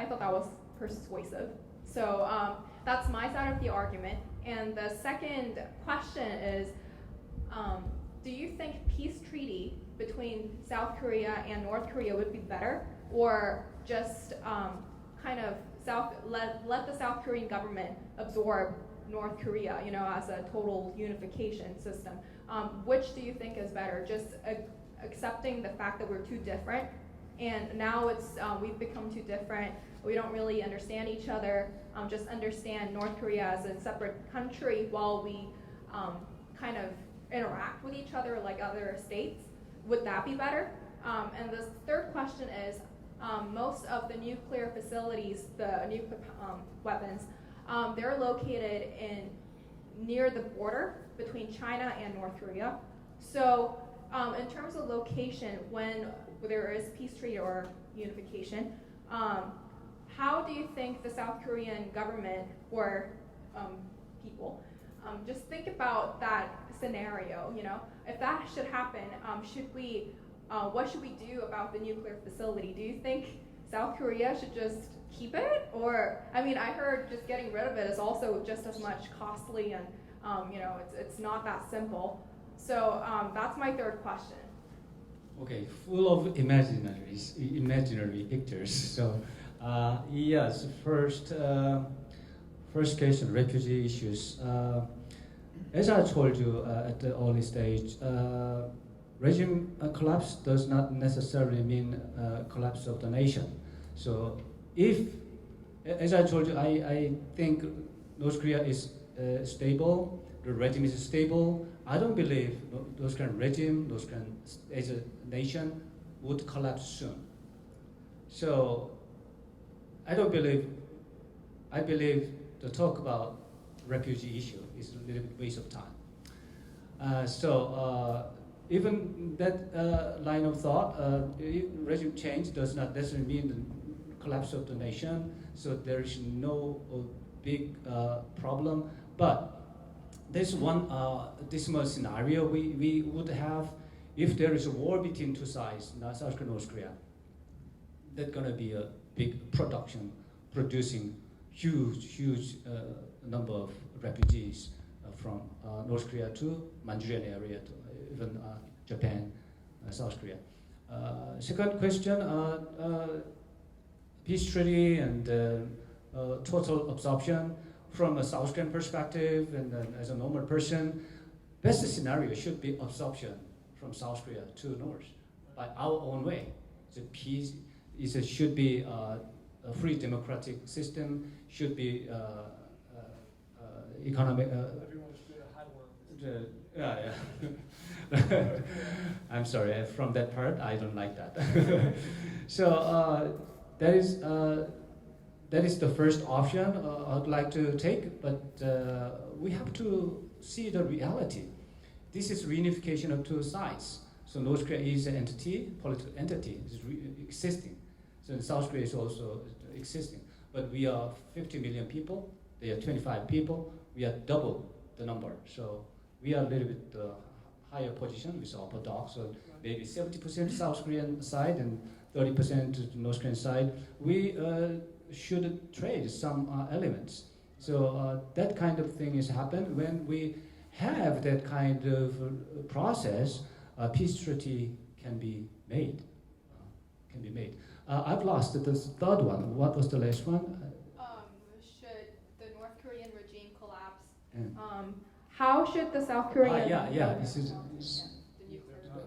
thought that was persuasive. So that's my side of the argument. And the second question is, do you think peace treaty between South Korea and North Korea would be better, or just kind of let the South Korean government absorb North Korea, as a total unification system? Which do you think is better? Just accepting the fact that we're too different, and now we've become too different. We don't really understand each other. Just understand North Korea as a separate country while we kind of interact with each other like other states. Would that be better? And the third question is, most of the nuclear facilities, the nuclear weapons, they're located near the border between China and North Korea. So in terms of location, when there is peace treaty or unification, how do you think the South Korean government or people, just think about that scenario, if that should happen, what should we do about the nuclear facility? Do you think South Korea should just keep it? Or, I heard just getting rid of it is also just as much costly, and it's not that simple. So that's my third question. Okay, full of imaginary pictures. So, yes, first question, refugee issues. As I told you at the early stage, regime collapse does not necessarily mean collapse of the nation. So, as I told you, I think North Korea is stable, the regime is stable. I don't believe those kind of regime, as a nation, would collapse soon. So, I believe the talk about refugee issue is a little bit waste of time. Even that line of thought, regime change does not necessarily mean the collapse of the nation, so there is no big problem. But there's one dismal scenario we would have if there is a war between two sides, South Korea and North Korea. That's going to be a big production, producing huge number of refugees from North Korea to Manchurian area, to even Japan, South Korea. Second question, peace treaty and total absorption. From a South Korean perspective, and as a normal person, best scenario should be absorption from South Korea to North by our own way. So peace should be a free democratic system, should be economic. Everyone's good at high one. Yeah. I'm sorry. From that part, I don't like that. So that is the first option I'd like to take, but we have to see the reality. This is reunification of two sides. So North Korea is an entity, political entity, is existing. So South Korea is also existing. But we are 50 million people, they are 25 people, we are double the number. So we are a little bit higher position with orthodox, so maybe 70% South Korean side and 30% North Korean side. We should trade some elements. So that kind of thing has happened. When we have that kind of process, peace treaty can be made. I've lost the third one. What was the last one? Should the North Korean regime collapse? Yeah. How should the South Korean? This is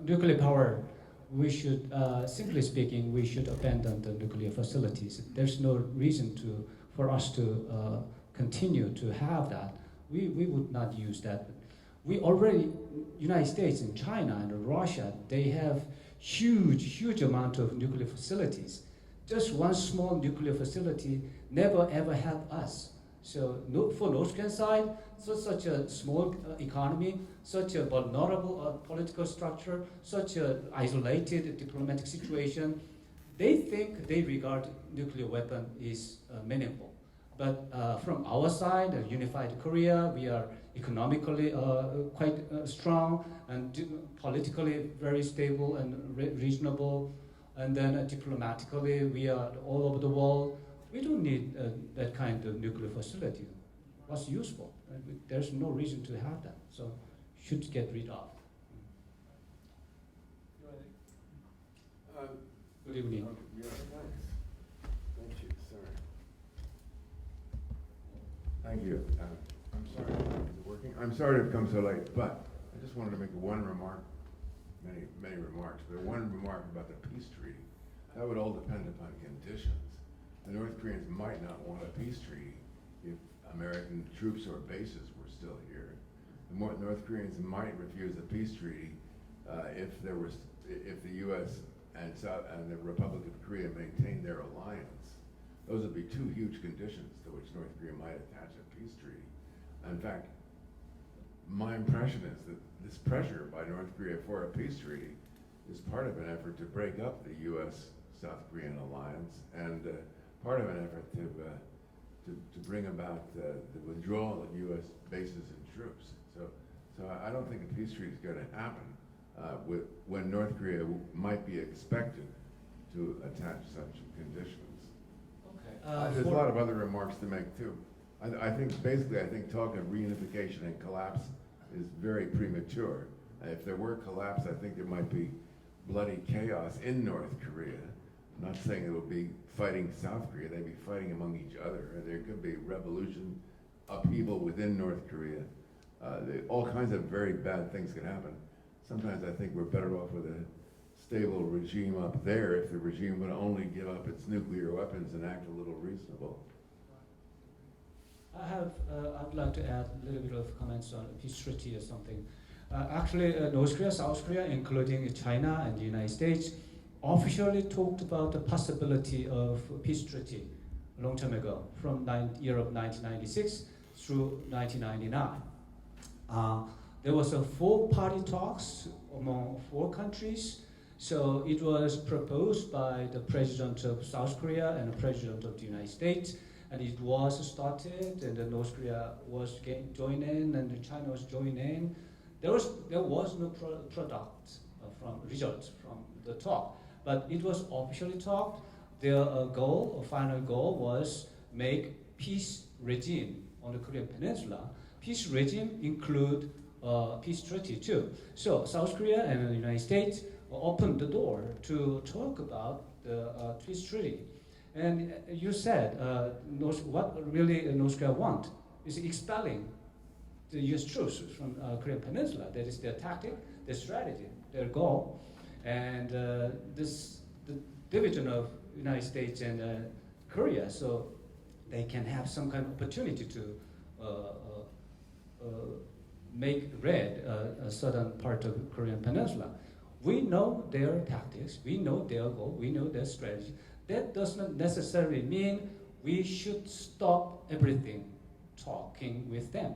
nuclear power. We should, simply speaking, we should abandon the nuclear facilities. There's no reason for us to continue to have that. We would not use that. We already, United States and China and Russia, they have huge amount of nuclear facilities. Just one small nuclear facility never ever help us. So for North Korean side, such a small economy, such a vulnerable political structure, such an isolated diplomatic situation, they regard nuclear weapon is meaningful. But from our side, a unified Korea, we are economically quite strong and politically very stable and reasonable. And then diplomatically, we are all over the world. We don't need that kind of nuclear facility. What's useful? There's no reason to have that. So should get rid of. Good evening. Yeah, thanks. Thank you, sorry. Thank you. I'm sorry, is it working? I'm sorry to have come so late, but I just wanted to make one remark, many remarks, but one remark about the peace treaty. That would all depend upon conditions. The North Koreans might not want a peace treaty if American troops or bases were still here. The North Koreans might refuse a peace treaty if the U.S. and the Republic of Korea maintained their alliance. Those would be two huge conditions to which North Korea might attach a peace treaty. In fact, my impression is that this pressure by North Korea for a peace treaty is part of an effort to break up the U.S.-South Korean alliance and part of an effort to bring about the withdrawal of U.S. bases and troops. So I don't think a peace treaty is going to happen when North Korea might be expected to attach such conditions. Okay. There's a lot of other remarks to make too. I think talk of reunification and collapse is very premature. If there were collapse, I think there might be bloody chaos in North Korea. I'm not saying it would be fighting South Korea, they'd be fighting among each other. There could be revolution, upheaval within North Korea. All kinds of very bad things could happen. Sometimes I think we're better off with a stable regime up there if the regime would only give up its nuclear weapons and act a little reasonable. I'd like to add a little bit of comments on peace treaty or something. Actually, North Korea, South Korea, including China and the United States, officially talked about the possibility of peace treaty a long time ago, from year of 1996 through 1999. There was a 4-party talks among 4 countries. So it was proposed by the president of South Korea and the president of the United States, and it was started, and the North Korea was joined in, and China was joined in. There was no product results from the talk, but it was officially talked. Their final goal was make peace regime on the Korean Peninsula. Peace regime include peace treaty too. So South Korea and the United States opened the door to talk about the peace treaty. And you said what really North Korea want is expelling the U.S. troops from Korean Peninsula. That is their tactic, their strategy, their goal. And the division of United States and Korea, so they can have some kind of opportunity to make red a southern part of Korean Peninsula. We know their tactics, we know their goal, we know their strategy. That does not necessarily mean we should stop everything talking with them.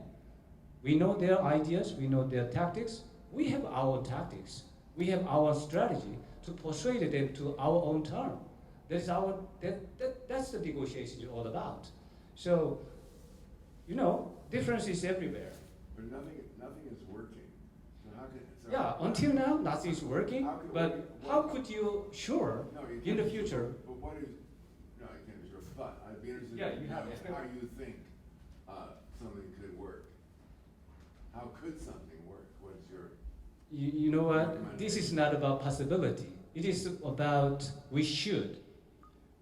We know their ideas, we know their tactics, we have our tactics, we have our strategy to persuade them to our own term. That's the negotiation is all about. So, difference is everywhere. But nothing is working. So how can Until now, nothing is working. How could you sure you in the future? But what is? No, you can't be sure. But I'd be interested Yeah, in you have how you think something could work. How could something work? What's your? You know what? This is not about possibility. It is about we should.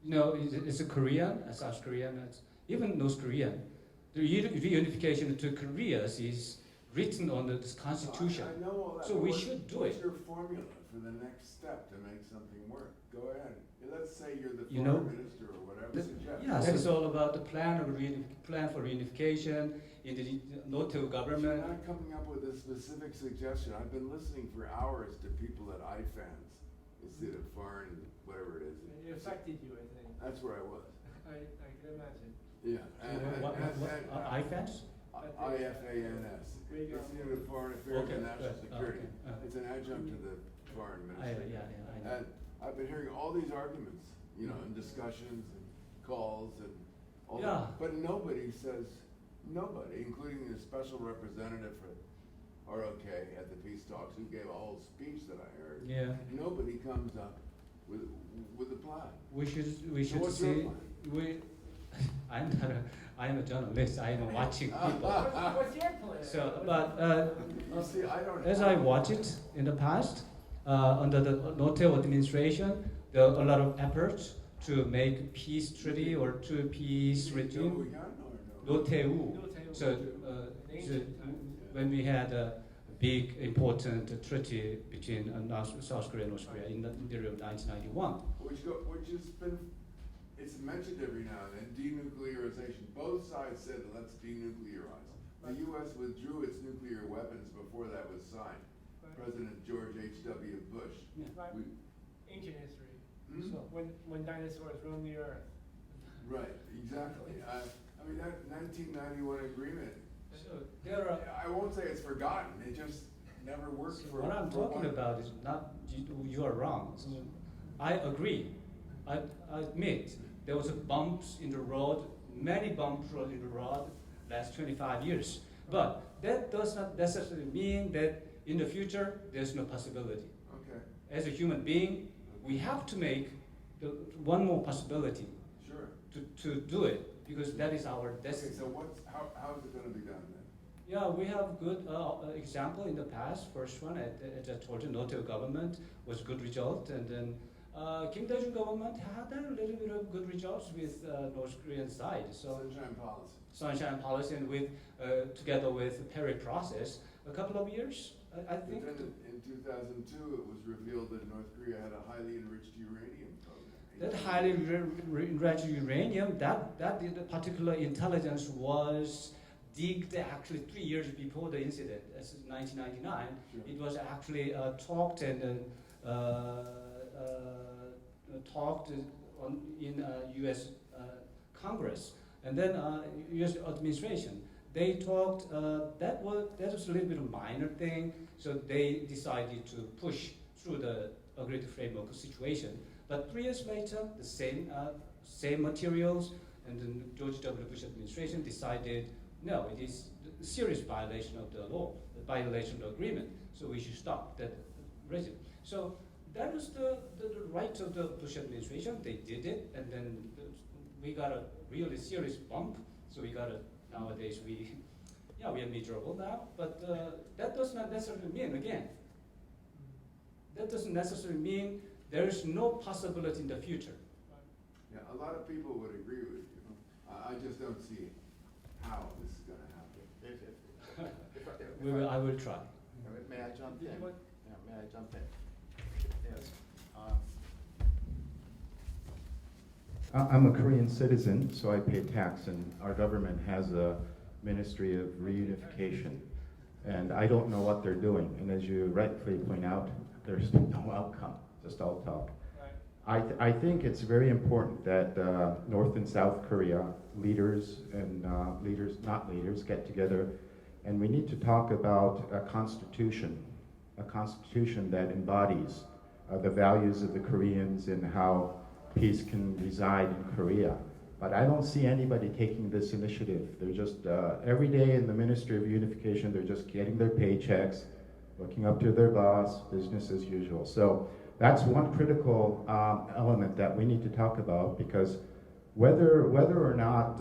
It's a Korean, a South Korean, even North Korean. The reunification to Koreas is written on this constitution. I know all that. So we should do what's it. your formula for the next step to make something work? Go ahead. Let's say you're the You know, foreign minister or whatever. Suggest. Yes, it's all about the plan for reunification in the NATO government. You're not coming up with a specific suggestion. I've been listening for hours to people at IFANS instead of foreign, whatever it is. And it affected you, I think. That's where I was. I can imagine. Yeah. IFANS? IFANS. There you go. Institute of Foreign Affairs and National good. Security. Okay. It's an adjunct to the foreign ministry. Yeah, I know. And I've been hearing all these arguments, in discussions and calls, and Yeah. But nobody says, nobody, including the special representative for ROK at the peace talks, who gave a whole speech that I heard. Yeah. Nobody comes up with a plan. We should what's your see. plan? I'm a journalist. I'm watching people. What's your plan? So, but You see, I don't. as I watch it in the past, under the Notel administration, there are a lot of efforts to make peace treaty or to peace regime. Noteu. So, when we had a big important treaty between South Korea and North Korea in the year of 1991. Which has been, it's mentioned every now and then, denuclearization. Both sides said, let's denuclearize. The U.S. withdrew its nuclear weapons before that was signed. President George H.W. Bush. Right. We, Ancient history. Hmm? So when dinosaurs roamed the earth. right, exactly. I mean, that 1991 agreement, So there are. I won't say it's forgotten, it just never worked So for. what I'm for talking one. about is not you are wrong. So I agree. I admit there was a bumps in the road, many bumps in the road last 25 years. But that does not necessarily mean that in the future there's no possibility. Okay, As a human being, we have to make one more possibility sure. to do it because that is our Okay, destiny. so how is it gonna be done then? Yeah, we have good example in the past. First one, as I told you, Notel government was good result, and then Kim Dae-jung government had a little bit of good results with North Korean side. So Sunshine policy. Sunshine policy and with together with Perry process, a couple of years, I think. But then in 2002, it was revealed that North Korea had a highly enriched uranium program. That highly enriched uranium, that particular intelligence was digged actually 3 years before the incident, that's 1999. Sure. It was actually talked and talked in U.S. Congress, and then U.S. administration. They talked that was a little bit of minor thing, so they decided to push through the agreed framework situation. But 3 years later, the same materials, and then George W. Bush administration decided no, it is a serious violation of the law, a violation of the agreement. So we should stop that regime. So that was the right of the Bush administration. They did it, and then we got a really serious bump. So we got a nowadays we are miserable now. But that does not necessarily mean again. That doesn't necessarily mean there is no possibility in the future. Yeah, a lot of people would agree with you. I just don't see how this is going to happen. I will try. May I jump in? Did you want- Yeah, may I jump in? Yes. I'm a Korean citizen, so I pay tax, and our government has a Ministry of Reunification. And I don't know what they're doing. And as you rightfully point out, there's no outcome, just all talk. I think it's very important that North and South Korea leaders and not leaders, get together, and we need to talk about a constitution that embodies the values of the Koreans and how peace can reside in Korea. But I don't see anybody taking this initiative. They're just, every day in the Ministry of Unification, they're just getting their paychecks, looking up to their boss, business as usual. So that's one critical element that we need to talk about, because whether or not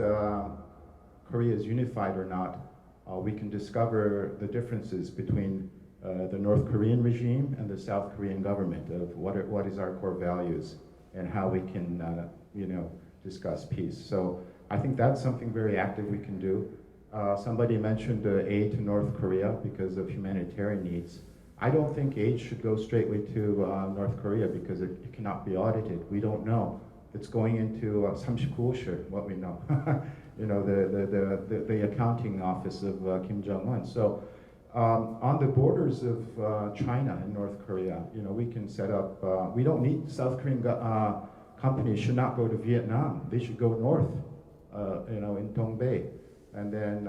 Korea is unified or not, we can discover the differences between the North Korean regime and the South Korean government of what is our core values and how we can discuss peace. So I think that's something very active we can do. Somebody mentioned aid to North Korea because of humanitarian needs. I don't think aid should go straightly to North Korea because it cannot be audited. We don't know. It's going into 39실, what we know. The accounting office of Kim Jong-un. So on the borders of China and North Korea, we can set up, we don't need South Korean companies should not go to Vietnam. They should go north, in Dongbei, and then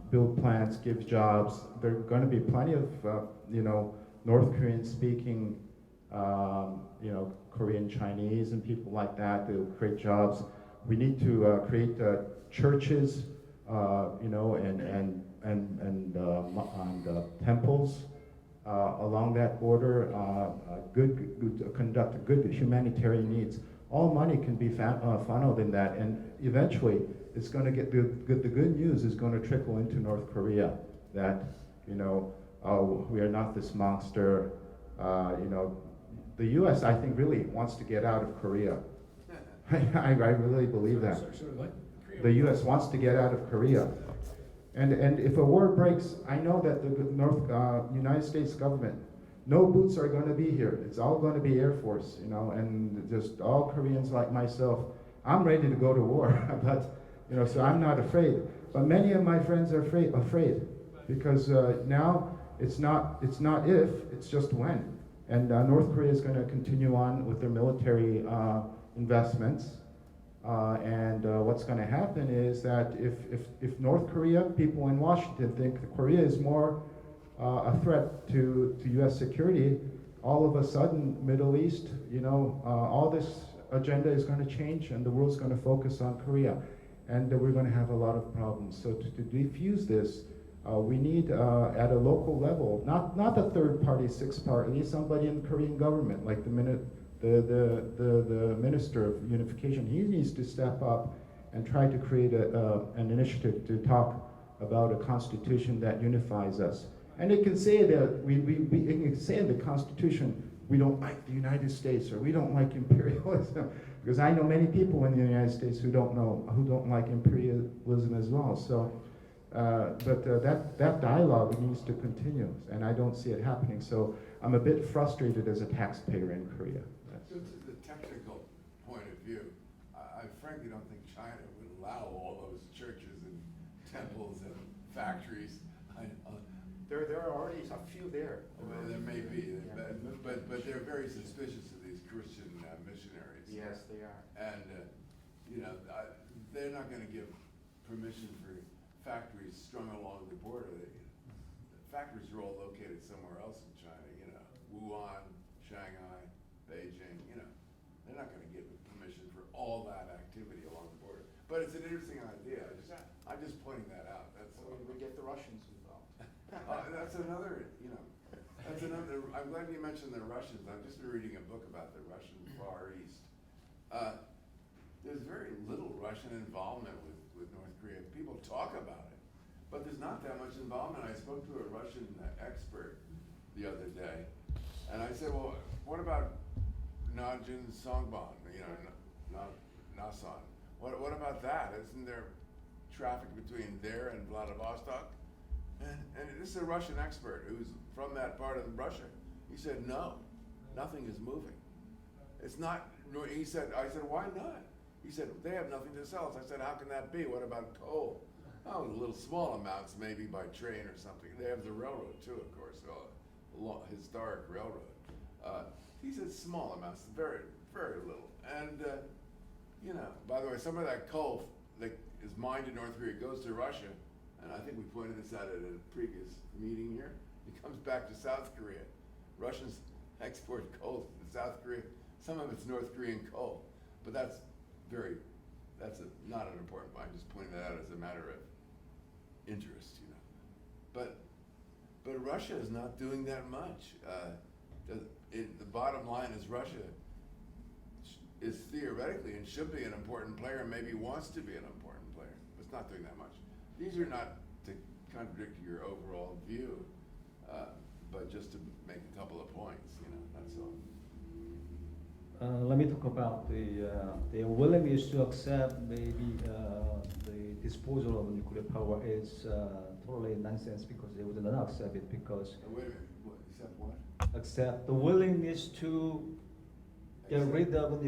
build plants, give jobs. There are going to be plenty of, North Korean speaking, Korean Chinese and people like that. They'll create jobs. We need to create churches, you know, and temples along that border. Conduct good humanitarian needs. All money can be funneled in that, and eventually, it's going to get the good news is going to trickle into North Korea. That, you know, we are not this monster. You know, the U.S. I think really wants to get out of Korea. I really believe that. The U.S. wants to get out of Korea. And if a war breaks, I know that the United States government, no boots are going to be here. It's all going to be Air Force, you know, and just all Koreans like myself. I'm ready to go to war, but, you know, so I'm not afraid. But many of my friends are afraid because now it's not if, it's just when. And North Korea is going to continue on with their military investments. And what's going to happen is that if North Korea, people in Washington think that Korea is more a threat to U.S. security, all of a sudden, Middle East, you know, all this agenda is going to change and the world's going to focus on Korea. And we're going to have a lot of problems. So to defuse this, we need at a local level, not a third party, sixth party, somebody in the Korean government, like the Minister of Unification. He needs to step up and try to create an initiative to talk about a constitution that unifies us. And it can say that it can say in the Constitution, we don't like the United States or we don't like imperialism, because I know many people in the United States who don't like imperialism as well. So, but that dialogue needs to continue, and I don't see it happening. So I'm a bit frustrated as a taxpayer in Korea. This is the technical point of view. I frankly don't think China would allow all those churches and temples and factories. There are already a few there. Well, there may be, but they're very suspicious of these Christian missionaries. Yes, they are. And you know, they're not going to give permission for factories strung along the border. The factories are all located somewhere else in China. You know, Wuhan, Shanghai, Beijing. You know, they're not going to give permission for all that activity along the border. But it's an interesting idea. I'm just pointing that out. That's all. We get the Russians involved. That's another, you know, I'm glad you mentioned the Russians. I've just been reading a book about the Russian Far East. There's very little Russian involvement with North Korea. People talk about it, but there's not that much involvement. I spoke to a Russian expert the other day, and I said, well, what about Najin Songban, you know, Nasan? What about that? Isn't there traffic between there and Vladivostok? And this is a Russian expert who's from that part of Russia. He said, no, nothing is moving. It's not, I said, why not? He said, they have nothing to sell us. I said, how can that be? What about coal? Oh, little small amounts, maybe by train or something. They have the railroad too, of course, a historic railroad. He said small amounts, very, very little. And, you know, by the way, some of that coal that is mined in North Korea goes to Russia. And I think we pointed this out at a previous meeting here. It comes back to South Korea. Russians export coal to South Korea. Some of it's North Korean coal, but that's not an important point. I'm just pointing that out as a matter of interest, you know. But Russia is not doing that much. The bottom line is Russia is theoretically and should be an important player, and maybe wants to be an important player, but it's not doing that much. These are not to contradict your overall view, but just to make a couple of points, you know, that's all. Let me talk about the willingness to accept maybe the disposal of nuclear power is totally nonsense, because they would not accept it because Wait a minute, accept what? accept the willingness to get rid of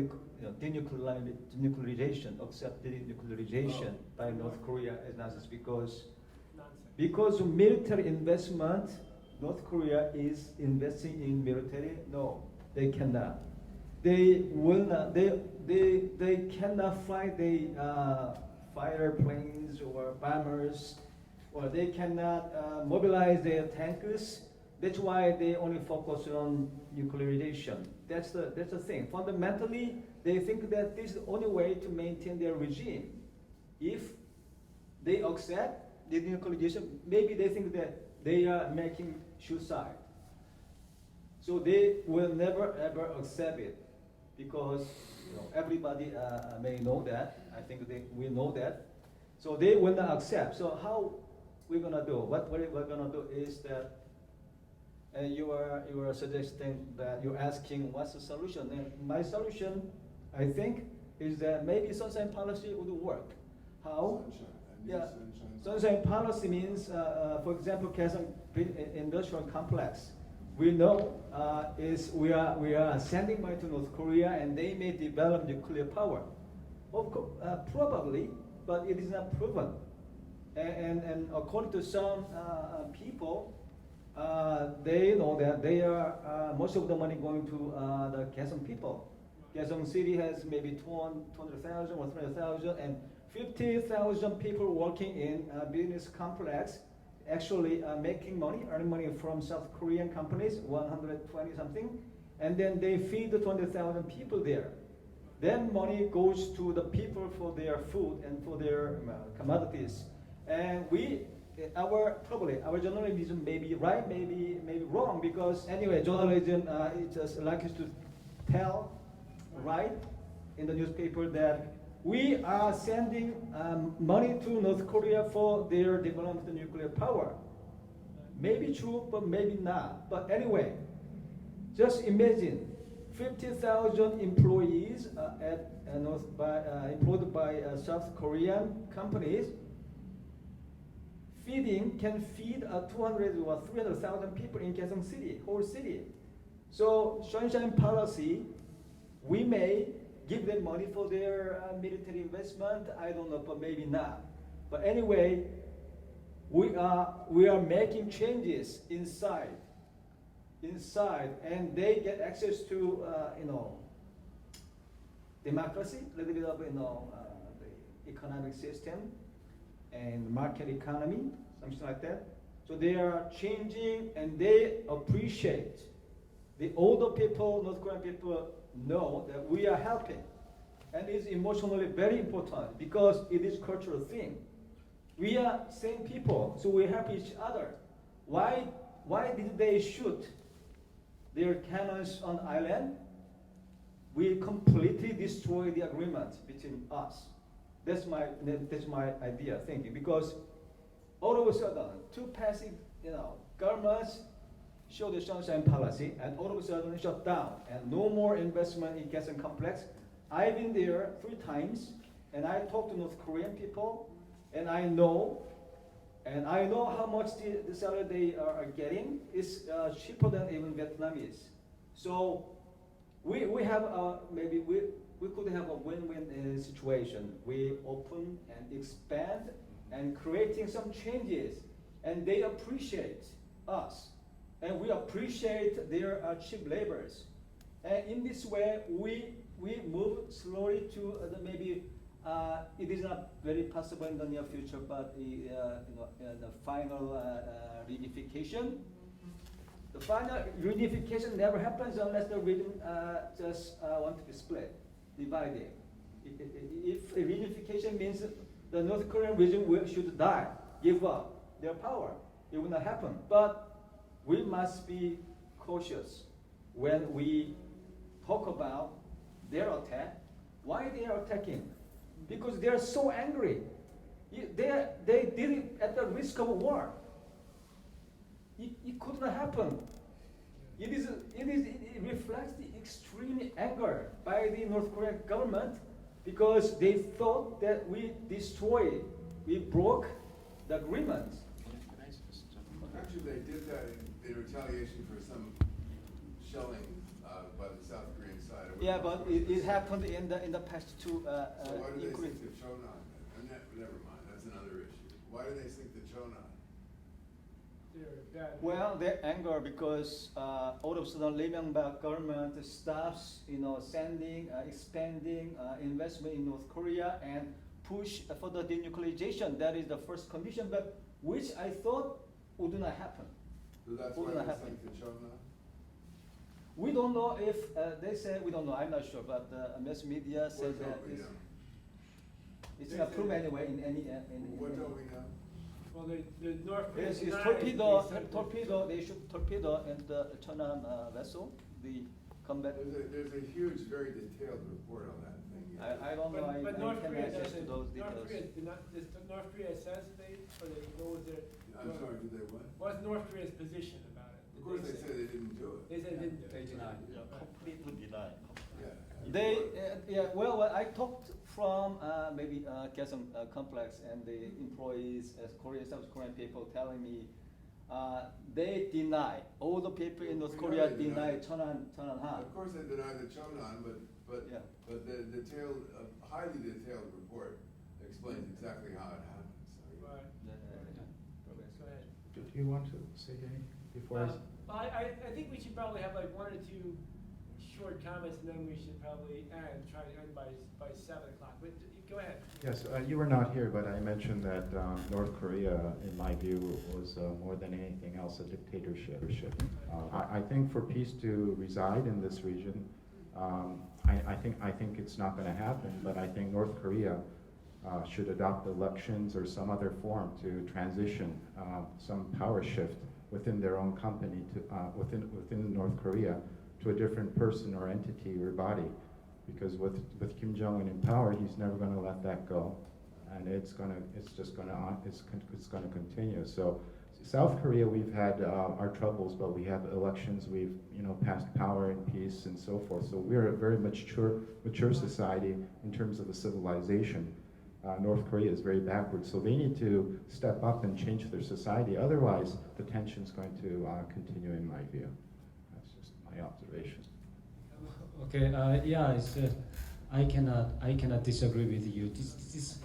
denuclearization, accept denuclearization by North Korea as nonsense, because military investment, North Korea is investing in military. No, they cannot. They will not. They cannot fly the fighter planes or bombers, or they cannot mobilize their tankers That's why they only focus on nuclearization. That's the thing. Fundamentally, they think that this is the only way to maintain their regime. If they accept the nuclearization, maybe they think that they are making suicide. So they will never ever accept it, because everybody may know that. I think they will know that. So they will not accept. So how we're gonna do? What we're gonna do is that you are suggesting that you're asking what's the solution. And my solution, I think, is that maybe sunshine policy would work. How? Sunshine. I need Yeah. sunshine. Sunshine policy means, for example, Kaesong industrial complex. We know we are sending money to North Korea, and they may develop nuclear power. Of course, probably, but it is not proven. And according to some people, they know that they are most of the money going to the Kaesong people. Kaesong City has maybe 200,000 or 300,000, and 50,000 people working in a business complex, actually making money, earning money from South Korean companies, 120 something, and then they feed the 20,000 people there. Then money goes to the people for their food and for their commodities. And our journalism may be right, maybe wrong, because anyway, journalism it just likes to tell right in the newspaper that we are sending money to North Korea for their development of nuclear power. Maybe true, but maybe not. But anyway, just imagine 50,000 employees employed by South Korean companies can feed 200 or 300,000 people in Kaesong City, whole city. So sunshine policy, we may give them money for their military investment. I don't know, but maybe not. But anyway, we are making changes inside, and they get access to democracy, a little bit of the economic system and market economy, something like that. So they are changing, and they appreciate. The older people, North Korean people, know that we are helping, and it's emotionally very important because it is cultural thing. We are same people, so we help each other. Why did they shoot their cannons on island? We completely destroy the agreement between us. That's my idea thinking, because all of a sudden two passive governments show the sunshine policy, and all of a sudden shut down, and no more investment in Kaesong complex. I've been there 3 times, and I talked to North Korean people, and I know how much the salary they are getting is cheaper than even Vietnamese. So we have maybe we could have a win-win situation. We open and expand and creating some changes, and they appreciate us, and we appreciate their cheap labors. And in this way, we move slowly to maybe it is not very possible in the near future, but the final reunification. The final reunification never happens unless the region just want to be split, divided. If reunification means the North Korean region should die, give up their power, it will not happen. But we must be cautious when we talk about their attack. Why they are attacking? Because they are so angry. They did it at the risk of war. It could not happen. It reflects the extreme anger by the North Korean government, because they thought that we broke the agreement. Actually, they did that in retaliation for some shelling by the South Korean side. Yeah, but it happened in the past 2 So why do they including. sink the Chonan? Never mind, that's another issue. Why do they sink the Chonan? Well, they're angry because all of a sudden, Lee Myung-bak government stops, sending, expanding investment in North Korea and push for the denuclearization. That is the first condition, but which I thought would not happen. So that's Who's why gonna they happen? sent to China? We don't know if, they say, we don't know, I'm not sure, but mass media says What that don't we know? it's not approved anyway in any, What don't we know? Well, the North Korea. Yes, it's torpedo, they shoot torpedo in the Cheonan vessel, the combat. There's a huge, very detailed report on that thing. I don't know, I But North can Korea access to doesn't, those North Korea details. did not, North Korea says they, or they, what was their? I'm sorry, did they what? What's North Korea's position about it? Of course, they say they didn't do it. They said they didn't do it. They denied. Completely denied. Yeah. They, well, I talked from maybe Kaesong complex and the employees, South Korean people telling me they deny, all the people in North We know Korea they deny. deny Cheonan Han. Of course, they denied the Cheonan, Yeah. but the detailed, highly detailed report explains exactly how it happened. So, Right. Go ahead. Do you want to say anything before I? Well, I think we should probably have like one or two short comments, and then we should probably try to end by 7 o'clock. But go ahead. Yes, you were not here, but I mentioned that North Korea, in my view, was more than anything else a dictatorship. I think for peace to reside in this region, I think it's not going to happen. But I think North Korea should adopt elections or some other form to transition some power shift within their own company to within North Korea to a different person or entity or body. Because with Kim Jong-un in power, he's never going to let that go, and it's going to continue. So, South Korea, we've had our troubles, but we have elections. We've passed power and peace and so forth. So we're a very mature society in terms of the civilization. North Korea is very backwards, so they need to step up and change their society. Otherwise, the tension's going to continue, in my view. That's just my observation. Okay, yeah, I cannot disagree with you. This is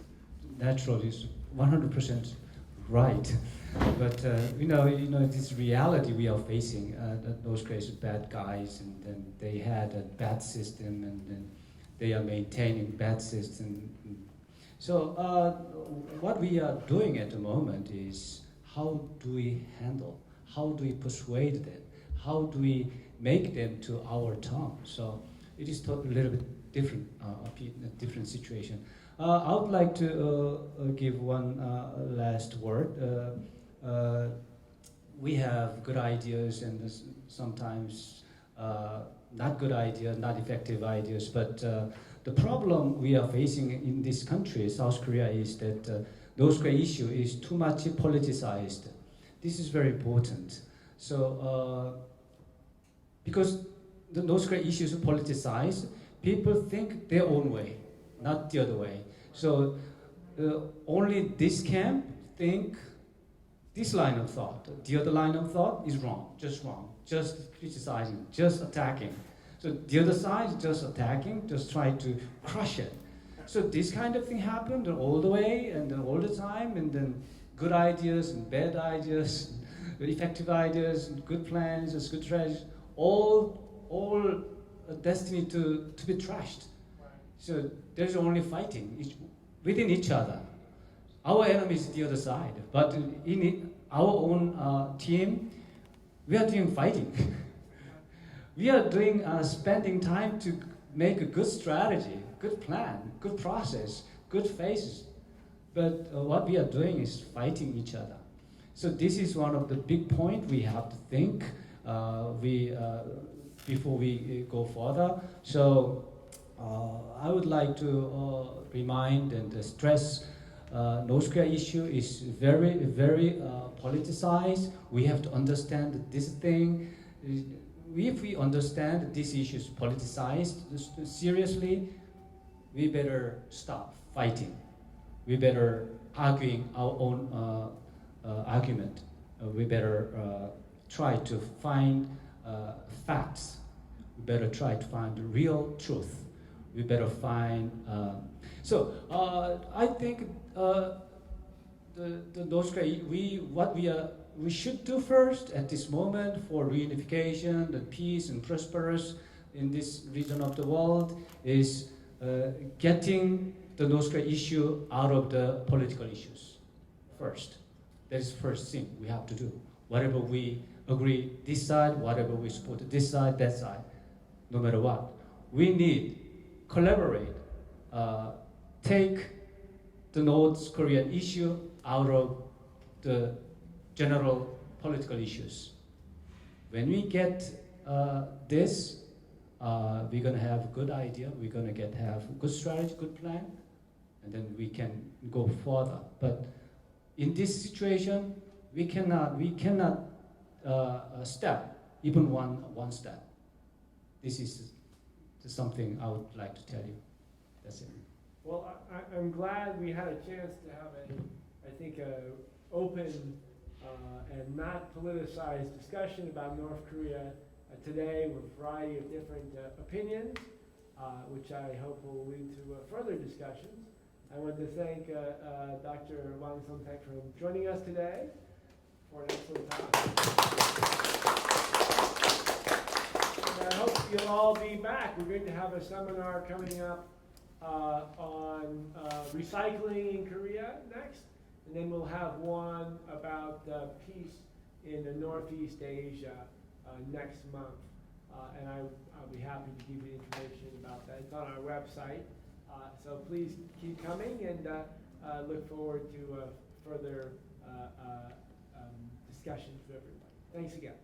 natural, is 100% right. But this reality we are facing, that those guys are bad guys, and then they had a bad system, and then they are maintaining bad system. So what we are doing at the moment is how do we handle, how do we persuade them, how do we make them to our tongue. So it is a little bit different, a different situation. I would like to give one last word. We have good ideas and sometimes not good ideas, not effective ideas, but the problem we are facing in this country, South Korea, is that North Korea issue is too much politicized. This is very important. So, because the North Korea issue is politicized, people think their own way, not the other way. So, only this camp think this line of thought. The other line of thought is wrong, just criticizing, just attacking. So the other side is just attacking, just try to crush it. So this kind of thing happened all the way and then all the time, and then good ideas and bad ideas, effective ideas, and good plans, and good strategies, all destined to be trashed. So there's only fighting within each other. Our enemy is the other side, but in our own team, we are doing fighting. We are doing spending time to make a good strategy, good plan, good process, good phases. But what we are doing is fighting each other. So this is one of the big points we have to think before we go further. So I would like to remind and stress North Korea issue is very, very politicized. We have to understand that this thing. If we understand that this issue is politicized seriously, we better stop fighting. We better arguing our own argument. We better try to find facts. We better try to find the real truth. We better find. I think the North Korea. We should do first at this moment for reunification, the peace and prosperous in this region of the world is getting the North Korea issue out of the political issues first. That is the first thing we have to do. Whatever we agree this side, whatever we support, this side, that side, no matter what. We need collaborate, take the North Korean issue out of the general political issues. When we get this, we're gonna have a good idea. We're gonna have good strategy, good plan, and then we can go further. But in this situation, we cannot step even one step. This is something I would like to tell you. That's it. Well, I'm glad we had a chance to have I think, open and not politicized discussion about North Korea today with a variety of different opinions, which I hope will lead to further discussions. I want to thank Dr. Wang Son-Taek for joining us today for an excellent time. And I hope you'll all be back. We're going to have a seminar coming up on recycling in Korea next, and then we'll have one about peace in the Northeast Asia next month. And I'll be happy to give you information about that. It's on our website. So please keep coming, and look forward to further discussions with everybody. Thanks again.